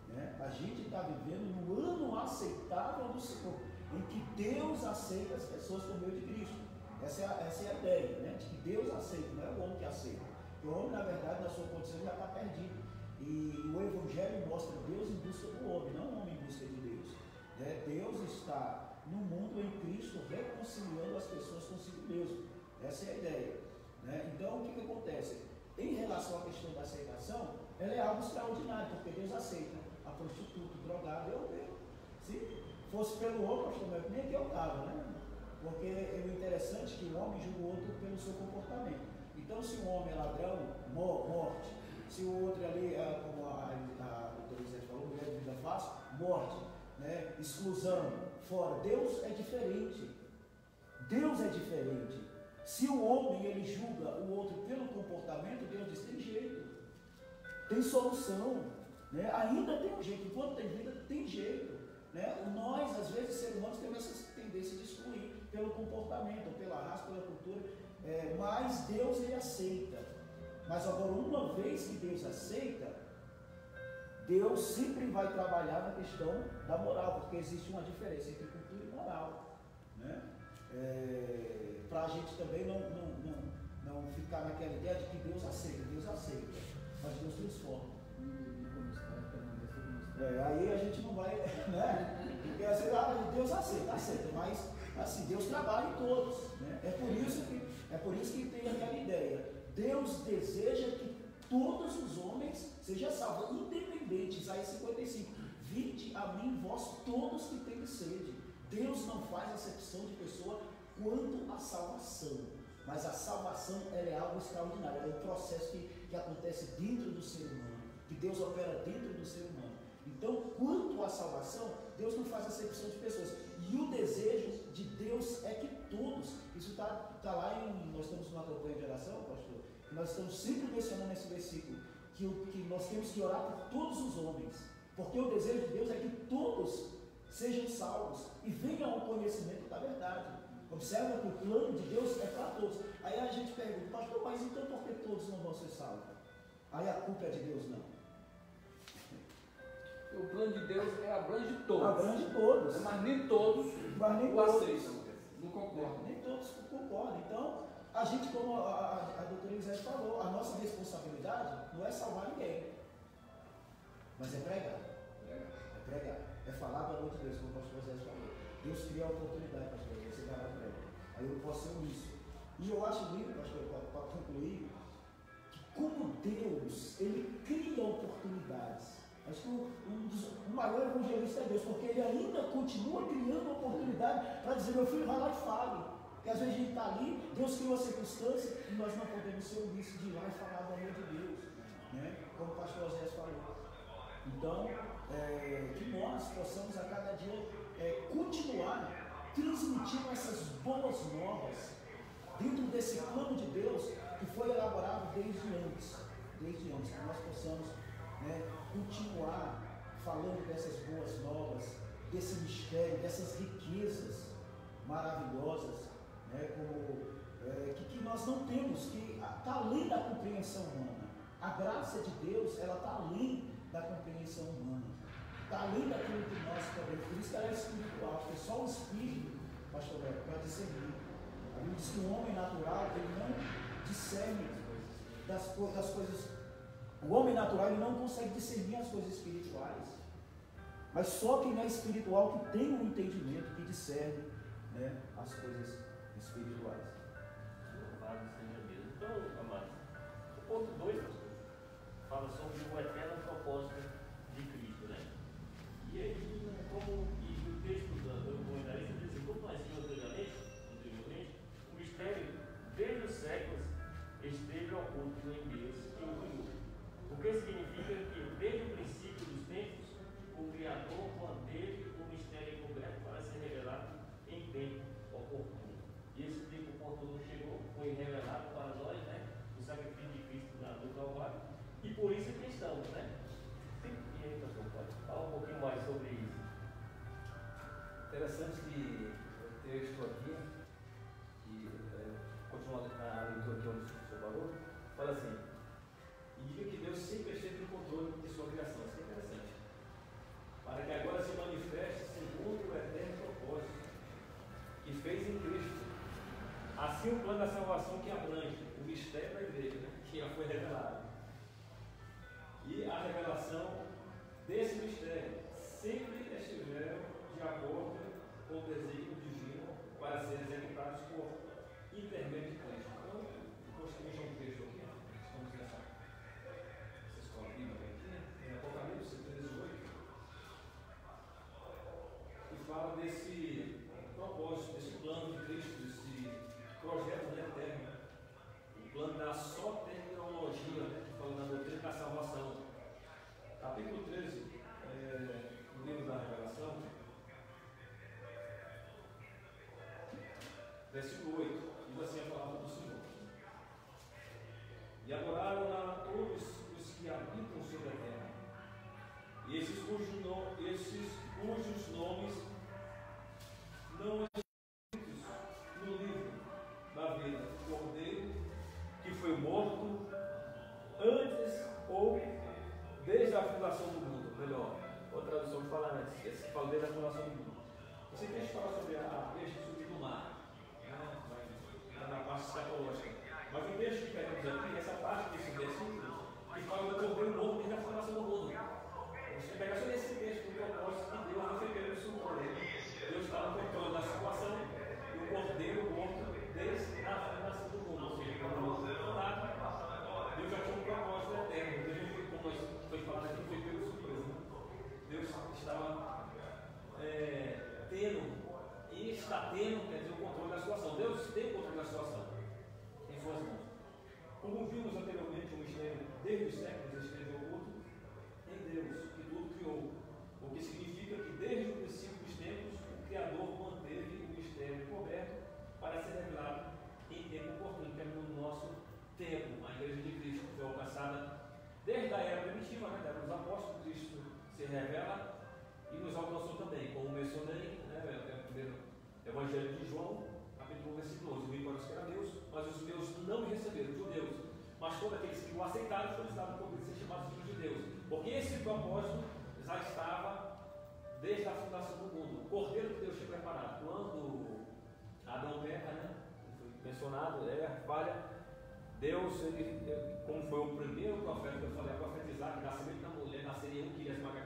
né? A gente está vivendo no ano aceitável do Senhor, em que Deus aceita as pessoas por meio de Cristo. Essa é a ideia, né? De que Deus aceita, não é o homem que aceita. O homem, na verdade, na sua condição, já está perdido. E o Evangelho mostra Deus em busca do homem, não o homem em busca de Deus, né? Deus está no mundo em Cristo reconciliando as pessoas consigo mesmo. Essa é a ideia, né? Então, o que acontece? Em relação à questão da aceitação, ela é algo extraordinário, porque Deus aceita a prostituta, o drogado, se fosse pelo outro, pastor, nem aqui eu estava, né? Porque é interessante que o homem julga o outro pelo seu comportamento. Então, se um homem é ladrão, morte. Se o outro ali, como a doutora Isete falou, mulher de vida fácil, morte, né? Exclusão, fora. Deus é diferente. Deus é diferente. Se o homem ele julga o outro pelo comportamento, Deus diz: tem jeito, tem solução, né? Ainda tem um jeito, enquanto tem vida, tem jeito, né? Nós, às vezes, seres humanos, temos essa tendência de excluir pelo comportamento, pela raça, pela cultura, mas Deus ele aceita. Mas agora, uma vez que Deus aceita, Deus sempre vai trabalhar na questão da moral, porque existe uma diferença entre cultura e moral, né? Para a gente também não ficar naquela ideia de que Deus aceita, mas Deus transforma. Aí a gente não vai, né? Porque às vezes Deus aceita, mas assim, Deus trabalha em todos, né? É por isso que tem aquela ideia. Deus deseja que todos os homens sejam salvos, independente. Isaías 55, vinde a mim vós todos que tendes sede. Deus não faz acepção de pessoa quanto à salvação, mas a salvação ela é algo extraordinário, é um processo que acontece dentro do ser humano, que Deus opera dentro do ser humano. Então, quanto à salvação, Deus não faz acepção de pessoas, e o desejo de Deus é que todos, isso está lá nós estamos numa campanha de oração, pastor, que nós estamos sempre mencionando nesse versículo, que nós temos que orar por todos os homens, porque o desejo de Deus é que todos sejam salvos e venham ao conhecimento da verdade. Observa que o plano de Deus é para todos. Aí a gente pergunta: pastor, mas então por que todos não vão ser salvos? Aí a culpa é de Deus? Não. O plano de Deus abrange todos. Abrange todos. Mas nem todos o aceitam. Não concordam. Nem todos concordam. Então, a gente, como a doutora Isete falou, a nossa responsabilidade não é salvar ninguém, mas é pregar. É pregar. É falar do amor de Deus, como o pastor José falou. Deus cria a oportunidade, pastor, você vai lá para ele. Aí eu posso ser isso. E eu acho lindo, pastor, para concluir, que como Deus, ele cria oportunidades. Acho que o maior evangelista é Deus, porque ele ainda continua criando oportunidade para dizer: meu filho, vai lá e fale. Porque às vezes a gente está ali, Deus criou a circunstância e nós não podemos ser omissos de ir lá e falar do amor de Deus, né? Como o pastor José falou. Então, que nós possamos a cada dia continuar transmitindo essas boas novas dentro desse plano de Deus que foi elaborado desde antes, que nós possamos, né, continuar falando dessas boas novas, desse mistério, dessas riquezas maravilhosas, né, que nós não temos, que está além da compreensão humana. A graça de Deus, ela está além da compreensão humana, está além daquilo que nós podemos. Por isso que ela é espiritual, porque só o Espírito, pastor Beto, para discernir. A Bíblia diz que o homem natural, ele não discerne das coisas. O homem natural, ele não consegue discernir as coisas espirituais, mas só quem é espiritual que tem um entendimento, que discerne, né, as coisas espirituais. Louvado seja Deus. Então, amados, o ponto 2, fala sobre o eterno propósito de Cristo, né? E aí, como o texto do comentarista diz assim, como nós vimos anteriormente, o mistério, desde os séculos, esteve oculto em Deus e o criou. O que significa que, desde o princípio dos tempos, o Criador manteve o mistério encoberto para ser revelado em tempo oportuno. E esse tempo oportuno chegou, foi revelado para nós, né? O sacrifício de Cristo na interessante que o texto aqui, que continuando a leitura aqui onde o senhor falou, fala assim: e diga que Deus sempre esteve no controle de sua criação. Isso é interessante. Para que agora se manifeste segundo o eterno propósito que fez em Cristo. Assim o plano da salvação que abrange o mistério da igreja, né, que já foi revelado. E a revelação desse mistério sempre estiveram de acordo com o desígnio divino para serem executados por intermédio de Cristo. Então, depois que deixar um texto aqui, estamos nessa escola bíblica aqui, em Apocalipse 13:8, que fala desse propósito, desse plano de Cristo, desse projeto, né, eterno, o plano da soteriologia, né, que fala da doutrina da salvação. Capítulo 13, no livro da Revelação, versículo 8, diz assim a palavra do Senhor: e adoraram a todos os que habitam sobre a terra, e esses cujos nomes não estão escritos no livro da vida do Cordeiro, que foi morto antes ou desde a fundação do mundo. Melhor, outra tradução que fala antes, esse que fala desde a fundação do mundo. Esse texto fala sobre a peixe subir do mar, né? Na parte escatológica. Mas o texto que pegamos aqui, essa parte desse versículo, que fala do Cordeiro morto desde a fundação do mundo. Você pega só esse texto do propósito que Deus não foi pelo seu poder. Deus está no controle da situação e o Cordeiro morto desde a fundação do mundo. Ou seja, quando o mundo foi fundado, Deus já tinha um propósito eterno. Deus não foi, como foi falado aqui, não foi pelo surpresa. Deus estava tendo, e está tendo, quer dizer, o controle da situação. Deus tem o controle da situação em suas mãos. Como vimos anteriormente, o mistério desde os séculos esteve oculto em Deus, que tudo criou. O que significa que desde o princípio dos tempos, o Criador manteve o mistério coberto para ser revelado em tempo oportuno, que é no nosso tempo. A Igreja de Cristo foi alcançada desde a era primitiva, né, da era dos apóstolos. Cristo se revela e nos alcançou também, como mencionei, né, o primeiro Evangelho de João, capítulo 1, versículo 11: vim para os que eram meus, mas os meus não me receberam, os judeus. Mas todos aqueles que o aceitaram foram dados por ser chamados filhos de Deus. Porque esse propósito já estava desde a fundação do mundo. O Cordeiro que Deus tinha preparado. Quando Adão peca, né, foi mencionado, falha. Deus, como foi o primeiro profeta que eu falei, a profetizar, que da semente da mulher nasceria um que iria esmagar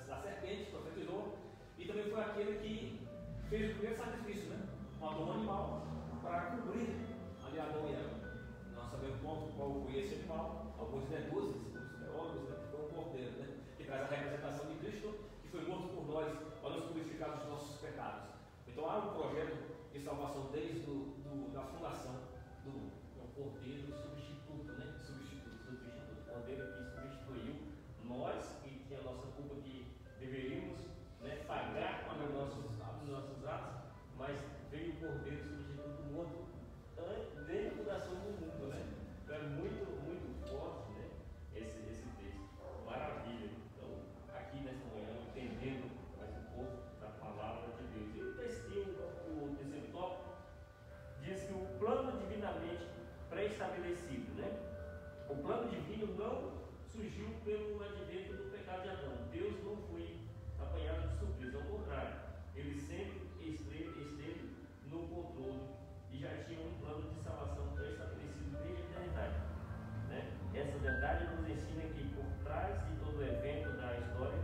da serpente, profetizou. E também foi aquele que fez o primeiro sacrifício, né? Matou um animal para cobrir ali Adão e Eva. Nós sabemos qual foi esse animal. Alguns deduzem, os teólogos, né, que foi um cordeiro, né, que traz a representação de Cristo, que foi morto por nós para nos purificar dos nossos pecados. Então há um projeto de salvação desde da fundação do mundo. Cordeiro substituto, né? Substituto. Cordeiro que substituiu nós, que tinha a nossa culpa, que deveríamos, né, pagar com os nossos atos, mas veio o Cordeiro substituto morto desde a fundação do mundo, né? Então é muito, muito forte, né, esse texto. Maravilha. Então, aqui nessa manhã, entendendo mais um pouco da palavra de Deus. E o terceiro tópico diz que o plano divinamente pré-estabelecido, né? O plano divino não surgiu pelo advento do pecado de Adão. Deus não foi apanhado de surpresa, ao contrário, ele sempre esteve no controle e já tinha um plano de salvação pré-estabelecido desde a eternidade, né? Essa verdade nos ensina que por trás de todo evento da história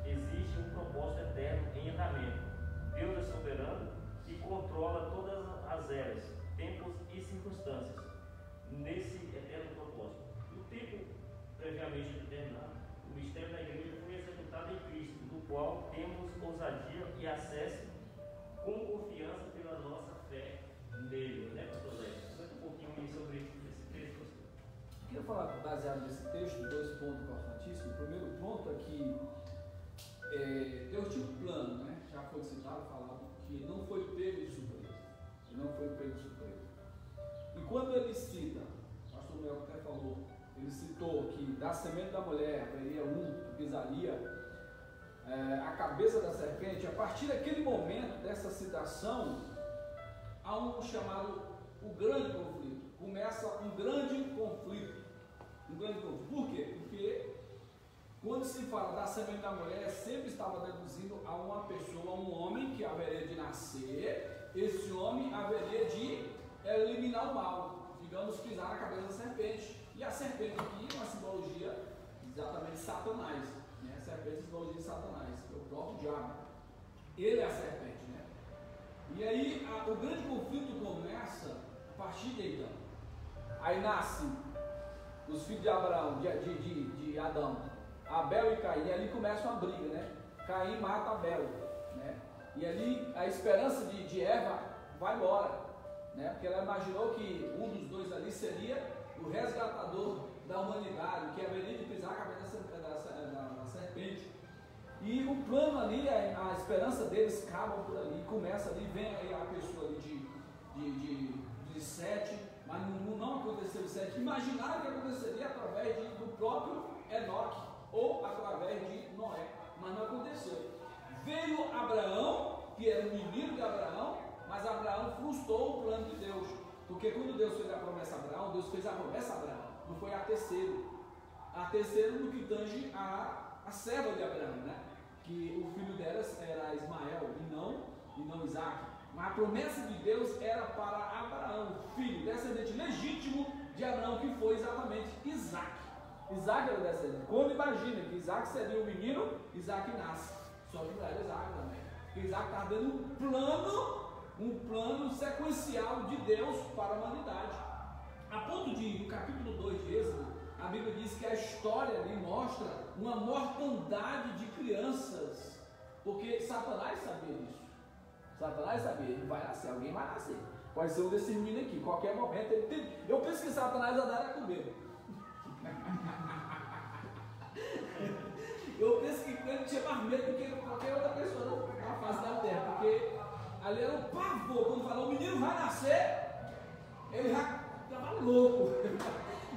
existe um propósito eterno em andamento. Deus é soberano e controla todas as eras, tempos e circunstâncias nesse eterno propósito. No tempo previamente determinado, o mistério da igreja foi executado em Cristo, no qual temos ousadia e acesso com confiança pela nossa fé nele, né, pastor Zé? Conta um pouquinho aí sobre esse texto, pastor. Eu queria falar, baseado nesse texto, 2 pontos importantíssimos. O primeiro ponto é que Deus tinha um plano, né? Já foi citado, falado, que não foi pego de surpresa. Não foi pego de surpresa. E quando ele cita, o pastor Mel até falou, ele citou que da semente da mulher haveria um que pisaria a cabeça da serpente, a partir daquele momento, dessa citação, há um chamado o grande conflito. Começa um grande conflito. Por quê? Porque quando se fala da semente da mulher, sempre estava deduzindo a uma pessoa, a um homem que haveria de nascer, esse homem haveria de eliminar o mal, digamos, pisar na cabeça da serpente. E a serpente aqui é uma simbologia exatamente de Satanás, né? A serpente é simbologia de Satanás, que é o próprio diabo. Ele é a serpente, né? E aí o grande conflito começa a partir de então. Aí nasce os filhos de Abraão, de Adão, Abel e Caim, e ali começa uma briga, né? Caim mata Abel, né? E ali a esperança de Eva vai embora, né? Porque ela imaginou que um dos dois ali seria o resgatador da humanidade, que haveria de pisar a cabeça da serpente. E o plano ali, a esperança deles acaba por ali, começa ali, vem aí a pessoa ali de Sete, mas não aconteceu de Sete. Imaginaram que aconteceria através do próprio Enoque, ou através de Noé, mas não aconteceu. Veio Abraão, que era o menino de Abraão, mas Abraão frustrou o plano de Deus, porque quando Deus fez a promessa a Abraão, Deus fez a promessa a Abraão, não foi a terceiro no que tange a serva de Abraão, né? Que o filho delas era Ismael e não Isaac, mas a promessa de Deus era para Abraão, filho, descendente legítimo de Abraão, que foi exatamente Isaac. Isaac era descendente. Quando imagina que Isaac seria o menino, Isaac nasce. Só que não era Isaac também. Porque Isaac estava dando um plano sequencial de Deus para a humanidade. A ponto de, no capítulo 2 de Êxodo, a Bíblia diz que a história ali mostra uma mortandade de crianças. Porque Satanás sabia disso. Satanás sabia, ele vai nascer, alguém vai nascer. Pode ser um desses meninos aqui, qualquer momento ele tem. Eu penso que Satanás andava com medo. Eu penso que ele tinha mais medo do que qualquer outra pessoa na face da terra, porque ali era um pavor. Quando falou o menino vai nascer, ele já estava louco.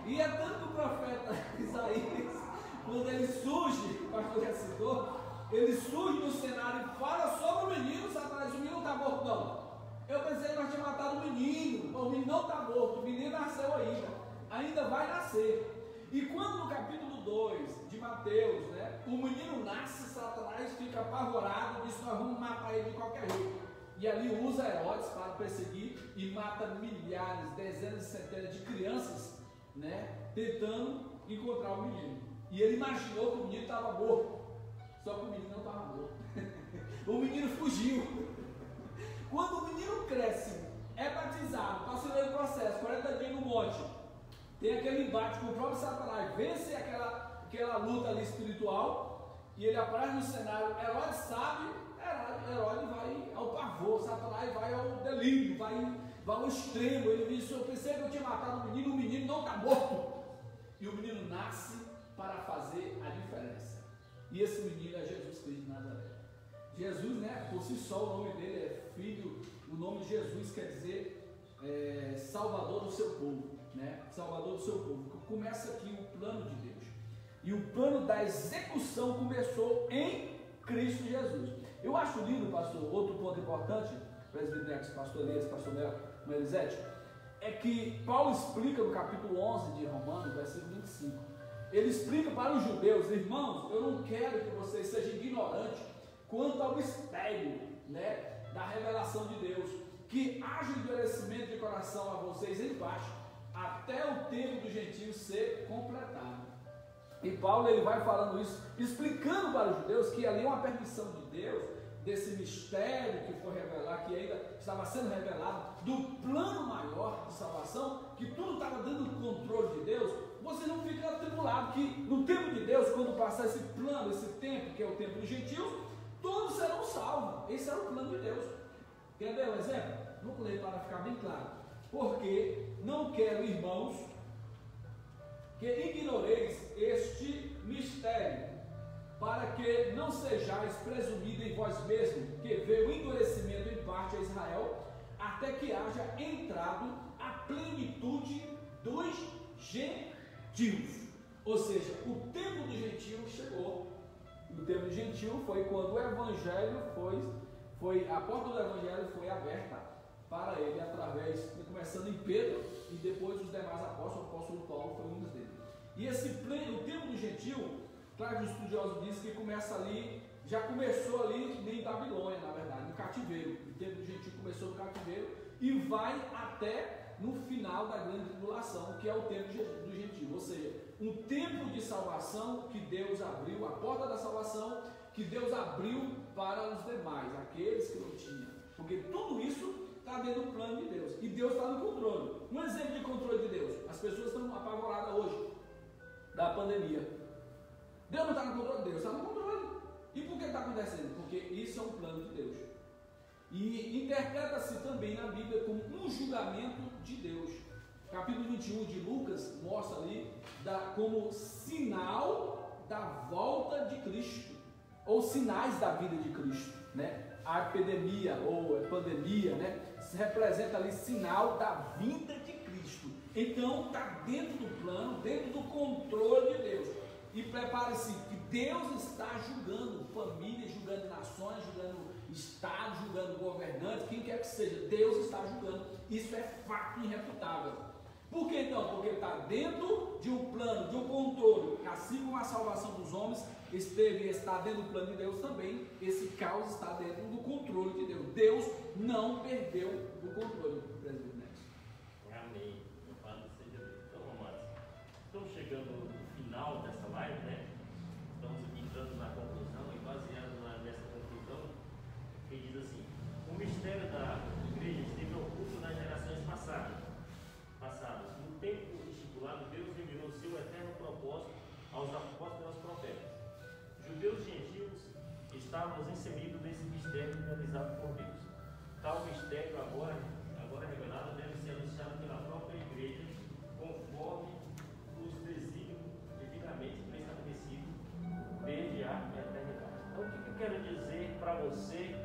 E é tanto que o profeta Isaías, quando ele surge, o pastor já citou, ele surge no cenário e fala sobre o menino. Satanás, o menino não está morto, não. Eu pensei que nós tínhamos matado o menino não está morto, o menino nasceu ainda vai nascer. E quando no capítulo 2 de Mateus, né, o menino nasce, Satanás fica apavorado, diz que nós vamos matar ele de qualquer jeito. E ali usa Herodes para perseguir e mata milhares, dezenas e centenas de crianças, né, tentando encontrar o menino. E ele imaginou que o menino estava morto, só que o menino não estava morto. O menino fugiu. Quando o menino cresce, é batizado, passa o processo, 40 dias no monte, tem aquele embate com o próprio Satanás, vence aquela luta ali espiritual, e ele aparece no cenário. Herodes sabe, Herodes vai ao pavor, Satanás vai ao delírio, vai ao extremo. Ele diz: eu pensei que eu tinha matado o menino não está morto. E o menino nasce para fazer a diferença. E esse menino é Jesus Cristo de Nazaré. Jesus, né, por si só, o nome dele é Filho, o nome de Jesus quer dizer Salvador do seu povo, né? Salvador do seu povo. Começa aqui o plano de Deus. E o plano da execução começou em Cristo Jesus. Eu acho lindo, pastor, outro ponto importante, presbítero Nex, pastor Elias, pastor Melisete, é que Paulo explica no capítulo 11 de Romanos, versículo 25. Ele explica para os judeus: irmãos, eu não quero que vocês sejam ignorantes quanto ao mistério, né, da revelação de Deus, que haja endurecimento de coração a vocês embaixo, até o tempo dos gentios ser completado. E Paulo ele vai falando isso, explicando para os judeus que ali é uma permissão de Deus, desse mistério que foi revelado, que ainda estava sendo revelado, do plano maior de salvação, que tudo estava dando controle de Deus. Você não fica atribulado que no tempo de Deus, quando passar esse plano, esse tempo, que é o tempo dos gentios, todos serão salvos. Esse era o plano de Deus. Quer ver um exemplo? Vamos ler para ficar bem claro. Porque não quero, irmãos, que ignoreis este mistério, para que não sejais presumidos em vós mesmos, que veio o endurecimento em parte a Israel, até que haja entrado a plenitude dos gentios. Ou seja, o tempo dos gentios chegou. O termo gentil foi quando o evangelho a porta do evangelho foi aberta para ele através, começando em Pedro e depois os demais apóstolos. O apóstolo Paulo foi um deles. E o termo do gentil, claro que os estudiosos dizem que começa ali, já começou ali em Babilônia, na verdade, no cativeiro. O termo do gentil começou no cativeiro e vai até no final da grande tribulação, que é o tempo do gentil, ou seja, um tempo de salvação que Deus abriu, a porta da salvação que Deus abriu para os demais, aqueles que não tinham, porque tudo isso está dentro do plano de Deus, e Deus está no controle. Um exemplo de controle de Deus: as pessoas estão apavoradas hoje da pandemia. Deus não está no controle, Deus está no controle. E por que está acontecendo? Porque isso é um plano de Deus. E interpreta-se também na Bíblia como um julgamento de Deus. Capítulo 21 de Lucas mostra ali como sinal da volta de Cristo, ou sinais da vida de Cristo, né? A epidemia ou a pandemia, né, se representa ali sinal da vinda de Cristo. Então está dentro do plano, dentro do controle de Deus. E prepare-se que Deus está julgando famílias, julgando nações, julgando estados, julgando governantes, quem quer que seja. Deus está julgando. Isso é fato irrefutável. Por que então? Porque está dentro de um plano, de um controle. Assim como a salvação dos homens está dentro do plano de Deus, também esse caos está dentro do controle de Deus. Deus não perdeu o controle do presidente Nelson. Amém. Louvado seja Deus. Então, amados, estamos chegando no final dessa live, né? Estamos aqui entrando na conclusão, e baseado nessa conclusão, que diz assim: o mistério da igreja esteve oculto nas gerações passadas. No tempo estipulado, Deus revelou seu eterno propósito aos apóstolos e aos profetas. Judeus e gentios estávamos inseridos nesse mistério realizado por Deus. Tal mistério agora revelado deve ser anunciado pela própria igreja, conforme os desígnios divinamente pré-estabelecidos desde a eternidade. Então, o que eu quero dizer para você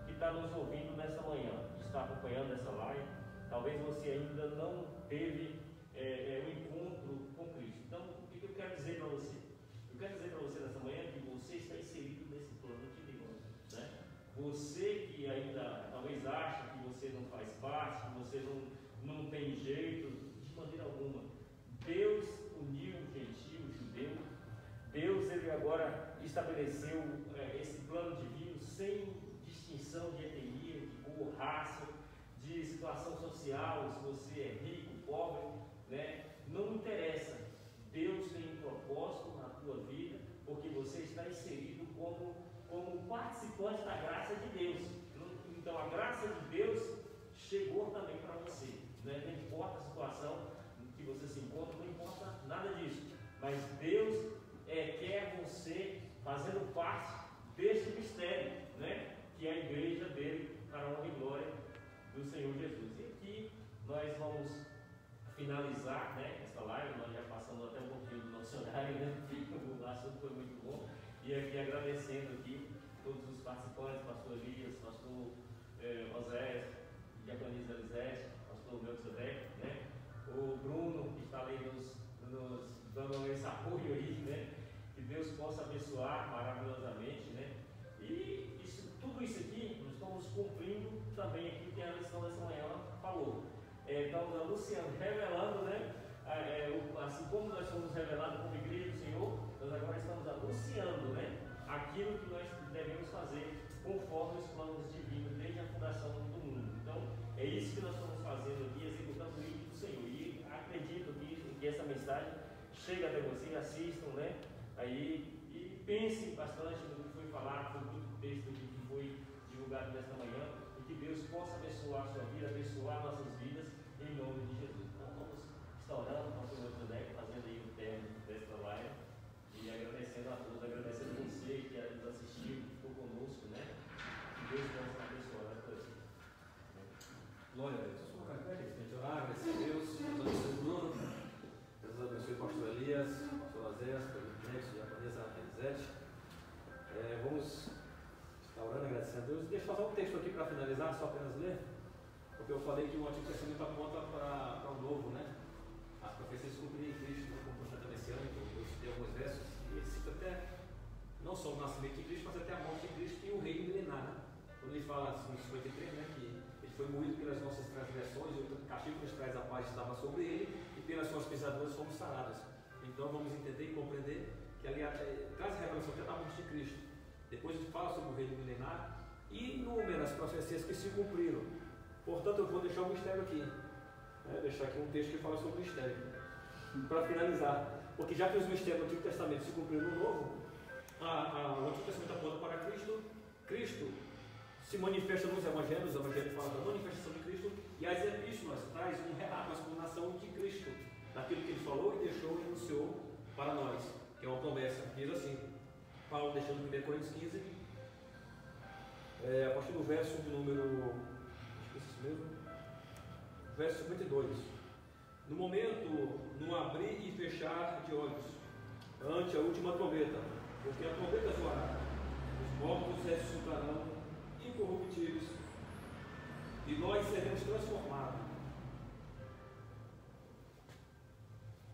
que está nos ouvindo nessa manhã, que está acompanhando essa live? Talvez você ainda não teve um encontro com Cristo. Então, o que eu quero dizer para você? Eu quero dizer para você nessa manhã que você está inserido nesse plano de Deus, né? Você que ainda talvez acha que você não faz parte, que você não tem jeito, de maneira alguma. Deus uniu o gentio, o judeu. Deus, ele agora estabeleceu esse plano divino sem distinção de etnia, de cor, raça, de situação social, se você é rico, pobre, né? Não interessa. Deus tem um propósito na tua vida, porque você está inserido como participante da graça de Deus. Então a graça de Deus chegou também para você, né? Não importa a situação que você se encontra, não importa nada disso, mas Deus quer você fazendo parte deste mistério, né? Que é a igreja dele, para a honra e glória do Senhor Jesus. E aqui nós vamos finalizar, né, essa live. Nós já passamos até um pouquinho do nosso horário, né? O assunto foi muito bom. E aqui agradecendo aqui todos os participantes, pastor Elias, pastor José, diaconisa Elisete, pastor Melquisedeque, né? O Bruno, que está ali nos dando esse apoio aí, né? Que Deus possa abençoar maravilhosamente, né? E tudo isso aqui nós estamos cumprindo também aqui que a lição dessa manhã falou. Estamos anunciando, revelando, né? Assim como nós fomos revelados como igreja do Senhor, nós agora estamos anunciando, né? Aquilo que nós devemos fazer conforme os planos divinos desde a fundação do mundo. Então, é isso que nós estamos fazendo aqui, executando o ímpeto do Senhor. E acredito que essa mensagem chega até você, assistam, né? Aí, e pensem bastante no que foi falado, foi muito texto aqui que foi divulgado nesta manhã, e que Deus possa abençoar a sua vida, abençoar nossas vidas, em nome de Jesus. Então vamos estar orando, pastor Melquisedeque, fazendo aí o término desta live, e agradecendo a todos, agradecendo a você que nos assistiu, que ficou conosco, né? Que Deus possa abençoar a todos. Glória a Deus. Vamos ficar aqui, a gente orar, agradecer a Deus, Deus abençoe o Bruno, Deus abençoe o pastor Elias, o pastor Azés, o pastor Nexo, a diaconisa Elisete. Vamos estar orando, agradecendo a Deus. Deixa eu fazer um texto aqui para finalizar, só apenas ler, porque eu falei que o Antigo Testamento aponta para o Novo, né? As profecias se cumprem em Cristo, como profeta messiânico. Eu citei alguns versos e cito até não só o nascimento de Cristo, mas até a morte de Cristo e o reino milenar. Né? Quando ele fala assim, no 53, né, que ele foi moído pelas nossas transgressões, e o castigo que nos traz a paz estava sobre ele, e pelas suas pisaduras fomos sarados. Então vamos entender e compreender que ali traz a revelação até da morte de Cristo. Depois ele fala sobre o reino milenar e inúmeras profecias que se cumpriram. Portanto, eu vou deixar um mistério aqui. Deixar aqui um texto que fala sobre o mistério. Para finalizar, porque já que os mistérios do Antigo Testamento se cumpriram no Novo, o Antigo Testamento aponta para Cristo. Cristo se manifesta nos Evangelhos, o Evangelho fala da manifestação de Cristo, e as epístolas traz um relato, a explanação de Cristo, daquilo que ele falou e deixou e anunciou para nós, que é uma promessa. Diz assim, Paulo deixando em 1 Coríntios 15, a partir do verso de número, acho que é isso mesmo, verso 52. No momento, no abrir e fechar de olhos, ante a última trombeta, porque a trombeta soará, os mortos ressuscitarão incorruptíveis, e nós seremos transformados.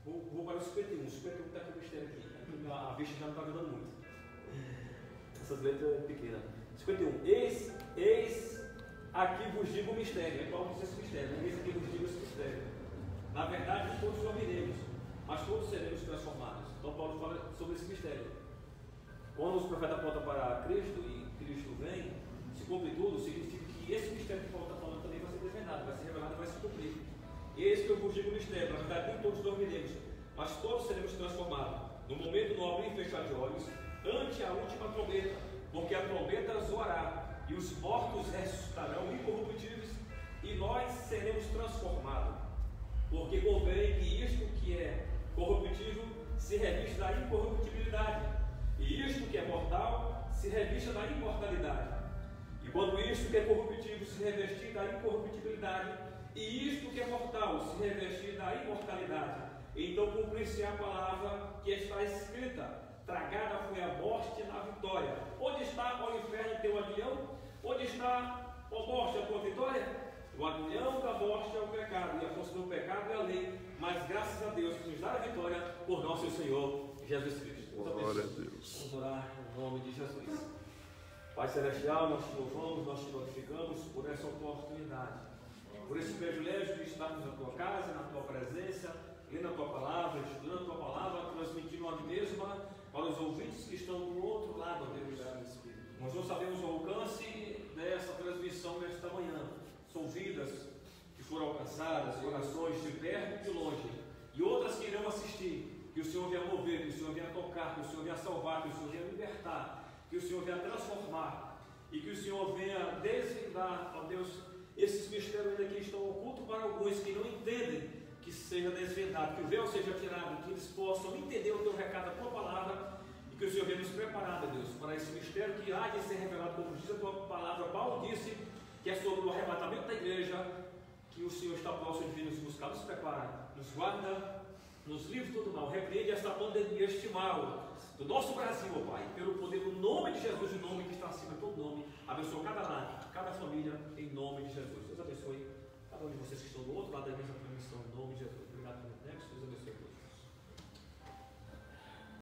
Vou para o 51. O 51 está aqui o mistério aqui. A vista já não está ajudando muito. Essas letras pequenas. 51. Eis aqui vos digo o mistério. É Paulo diz esse mistério. Eis aqui vos digo esse mistério. Na verdade, todos dormiremos, mas todos seremos transformados. Então, Paulo fala sobre esse mistério. Quando os profetas apontam para Cristo e Cristo vem, se cumpre tudo, significa que esse mistério que Paulo está falando também vai ser desvendado, vai ser revelado e vai se cumprir. Eis que eu vos digo o mistério, na verdade nem todos dormiremos, mas todos seremos transformados, no momento do abrir e fechar de olhos, ante a última trombeta, porque a trombeta zoará, e os mortos ressuscitarão incorruptíveis, e nós seremos transformados, porque convém que isto que é corruptível se revista da incorruptibilidade, e isto que é mortal se revista da imortalidade. E quando isto que é corruptível se revestir da incorruptibilidade, e isto que é mortal se revestir da imortalidade, então cumprir-se a palavra que está escrita: tragada foi a morte na vitória. Onde está, ó inferno, teu aguilhão? Onde está, ó morte, a tua vitória? O aguilhão da morte é o pecado, e a força do pecado é a lei. Mas graças a Deus que nos dá a vitória por nosso Senhor Jesus Cristo. Glória a Deus. Vamos orar em nome de Jesus. Pai Celestial, nós te louvamos, nós te glorificamos por essa oportunidade, por esse privilégio de estarmos na tua casa, na tua presença, lendo a tua palavra, estudando a tua palavra, transmitindo a mesma para os ouvintes que estão do outro lado, Deus. Nós não sabemos o alcance dessa transmissão nesta manhã. São vidas que foram alcançadas, corações de perto e de longe, e outras que irão assistir. Que o Senhor venha mover, que o Senhor venha tocar, que o Senhor venha salvar, que o Senhor venha libertar, que o Senhor venha transformar, e que o Senhor venha desvendar, ó Deus, esses mistérios ainda que estão ocultos para alguns que não entendem, que seja desvendado, que o véu seja tirado, que eles possam entender o teu recado, a tua palavra, e que o Senhor venha nos preparar, ó Deus, para esse mistério que há de ser revelado, como diz a tua palavra. Paulo disse que é sobre o arrebatamento da igreja, que o Senhor está próximo de vir nos buscar, nos prepara, nos guarda, nos livre todo mal, repreende esta pandemia, este mal do nosso Brasil, ó Pai, pelo poder do nome de Jesus, o nome que está acima de todo nome. Abençoa cada lar, cada família, em nome de Jesus.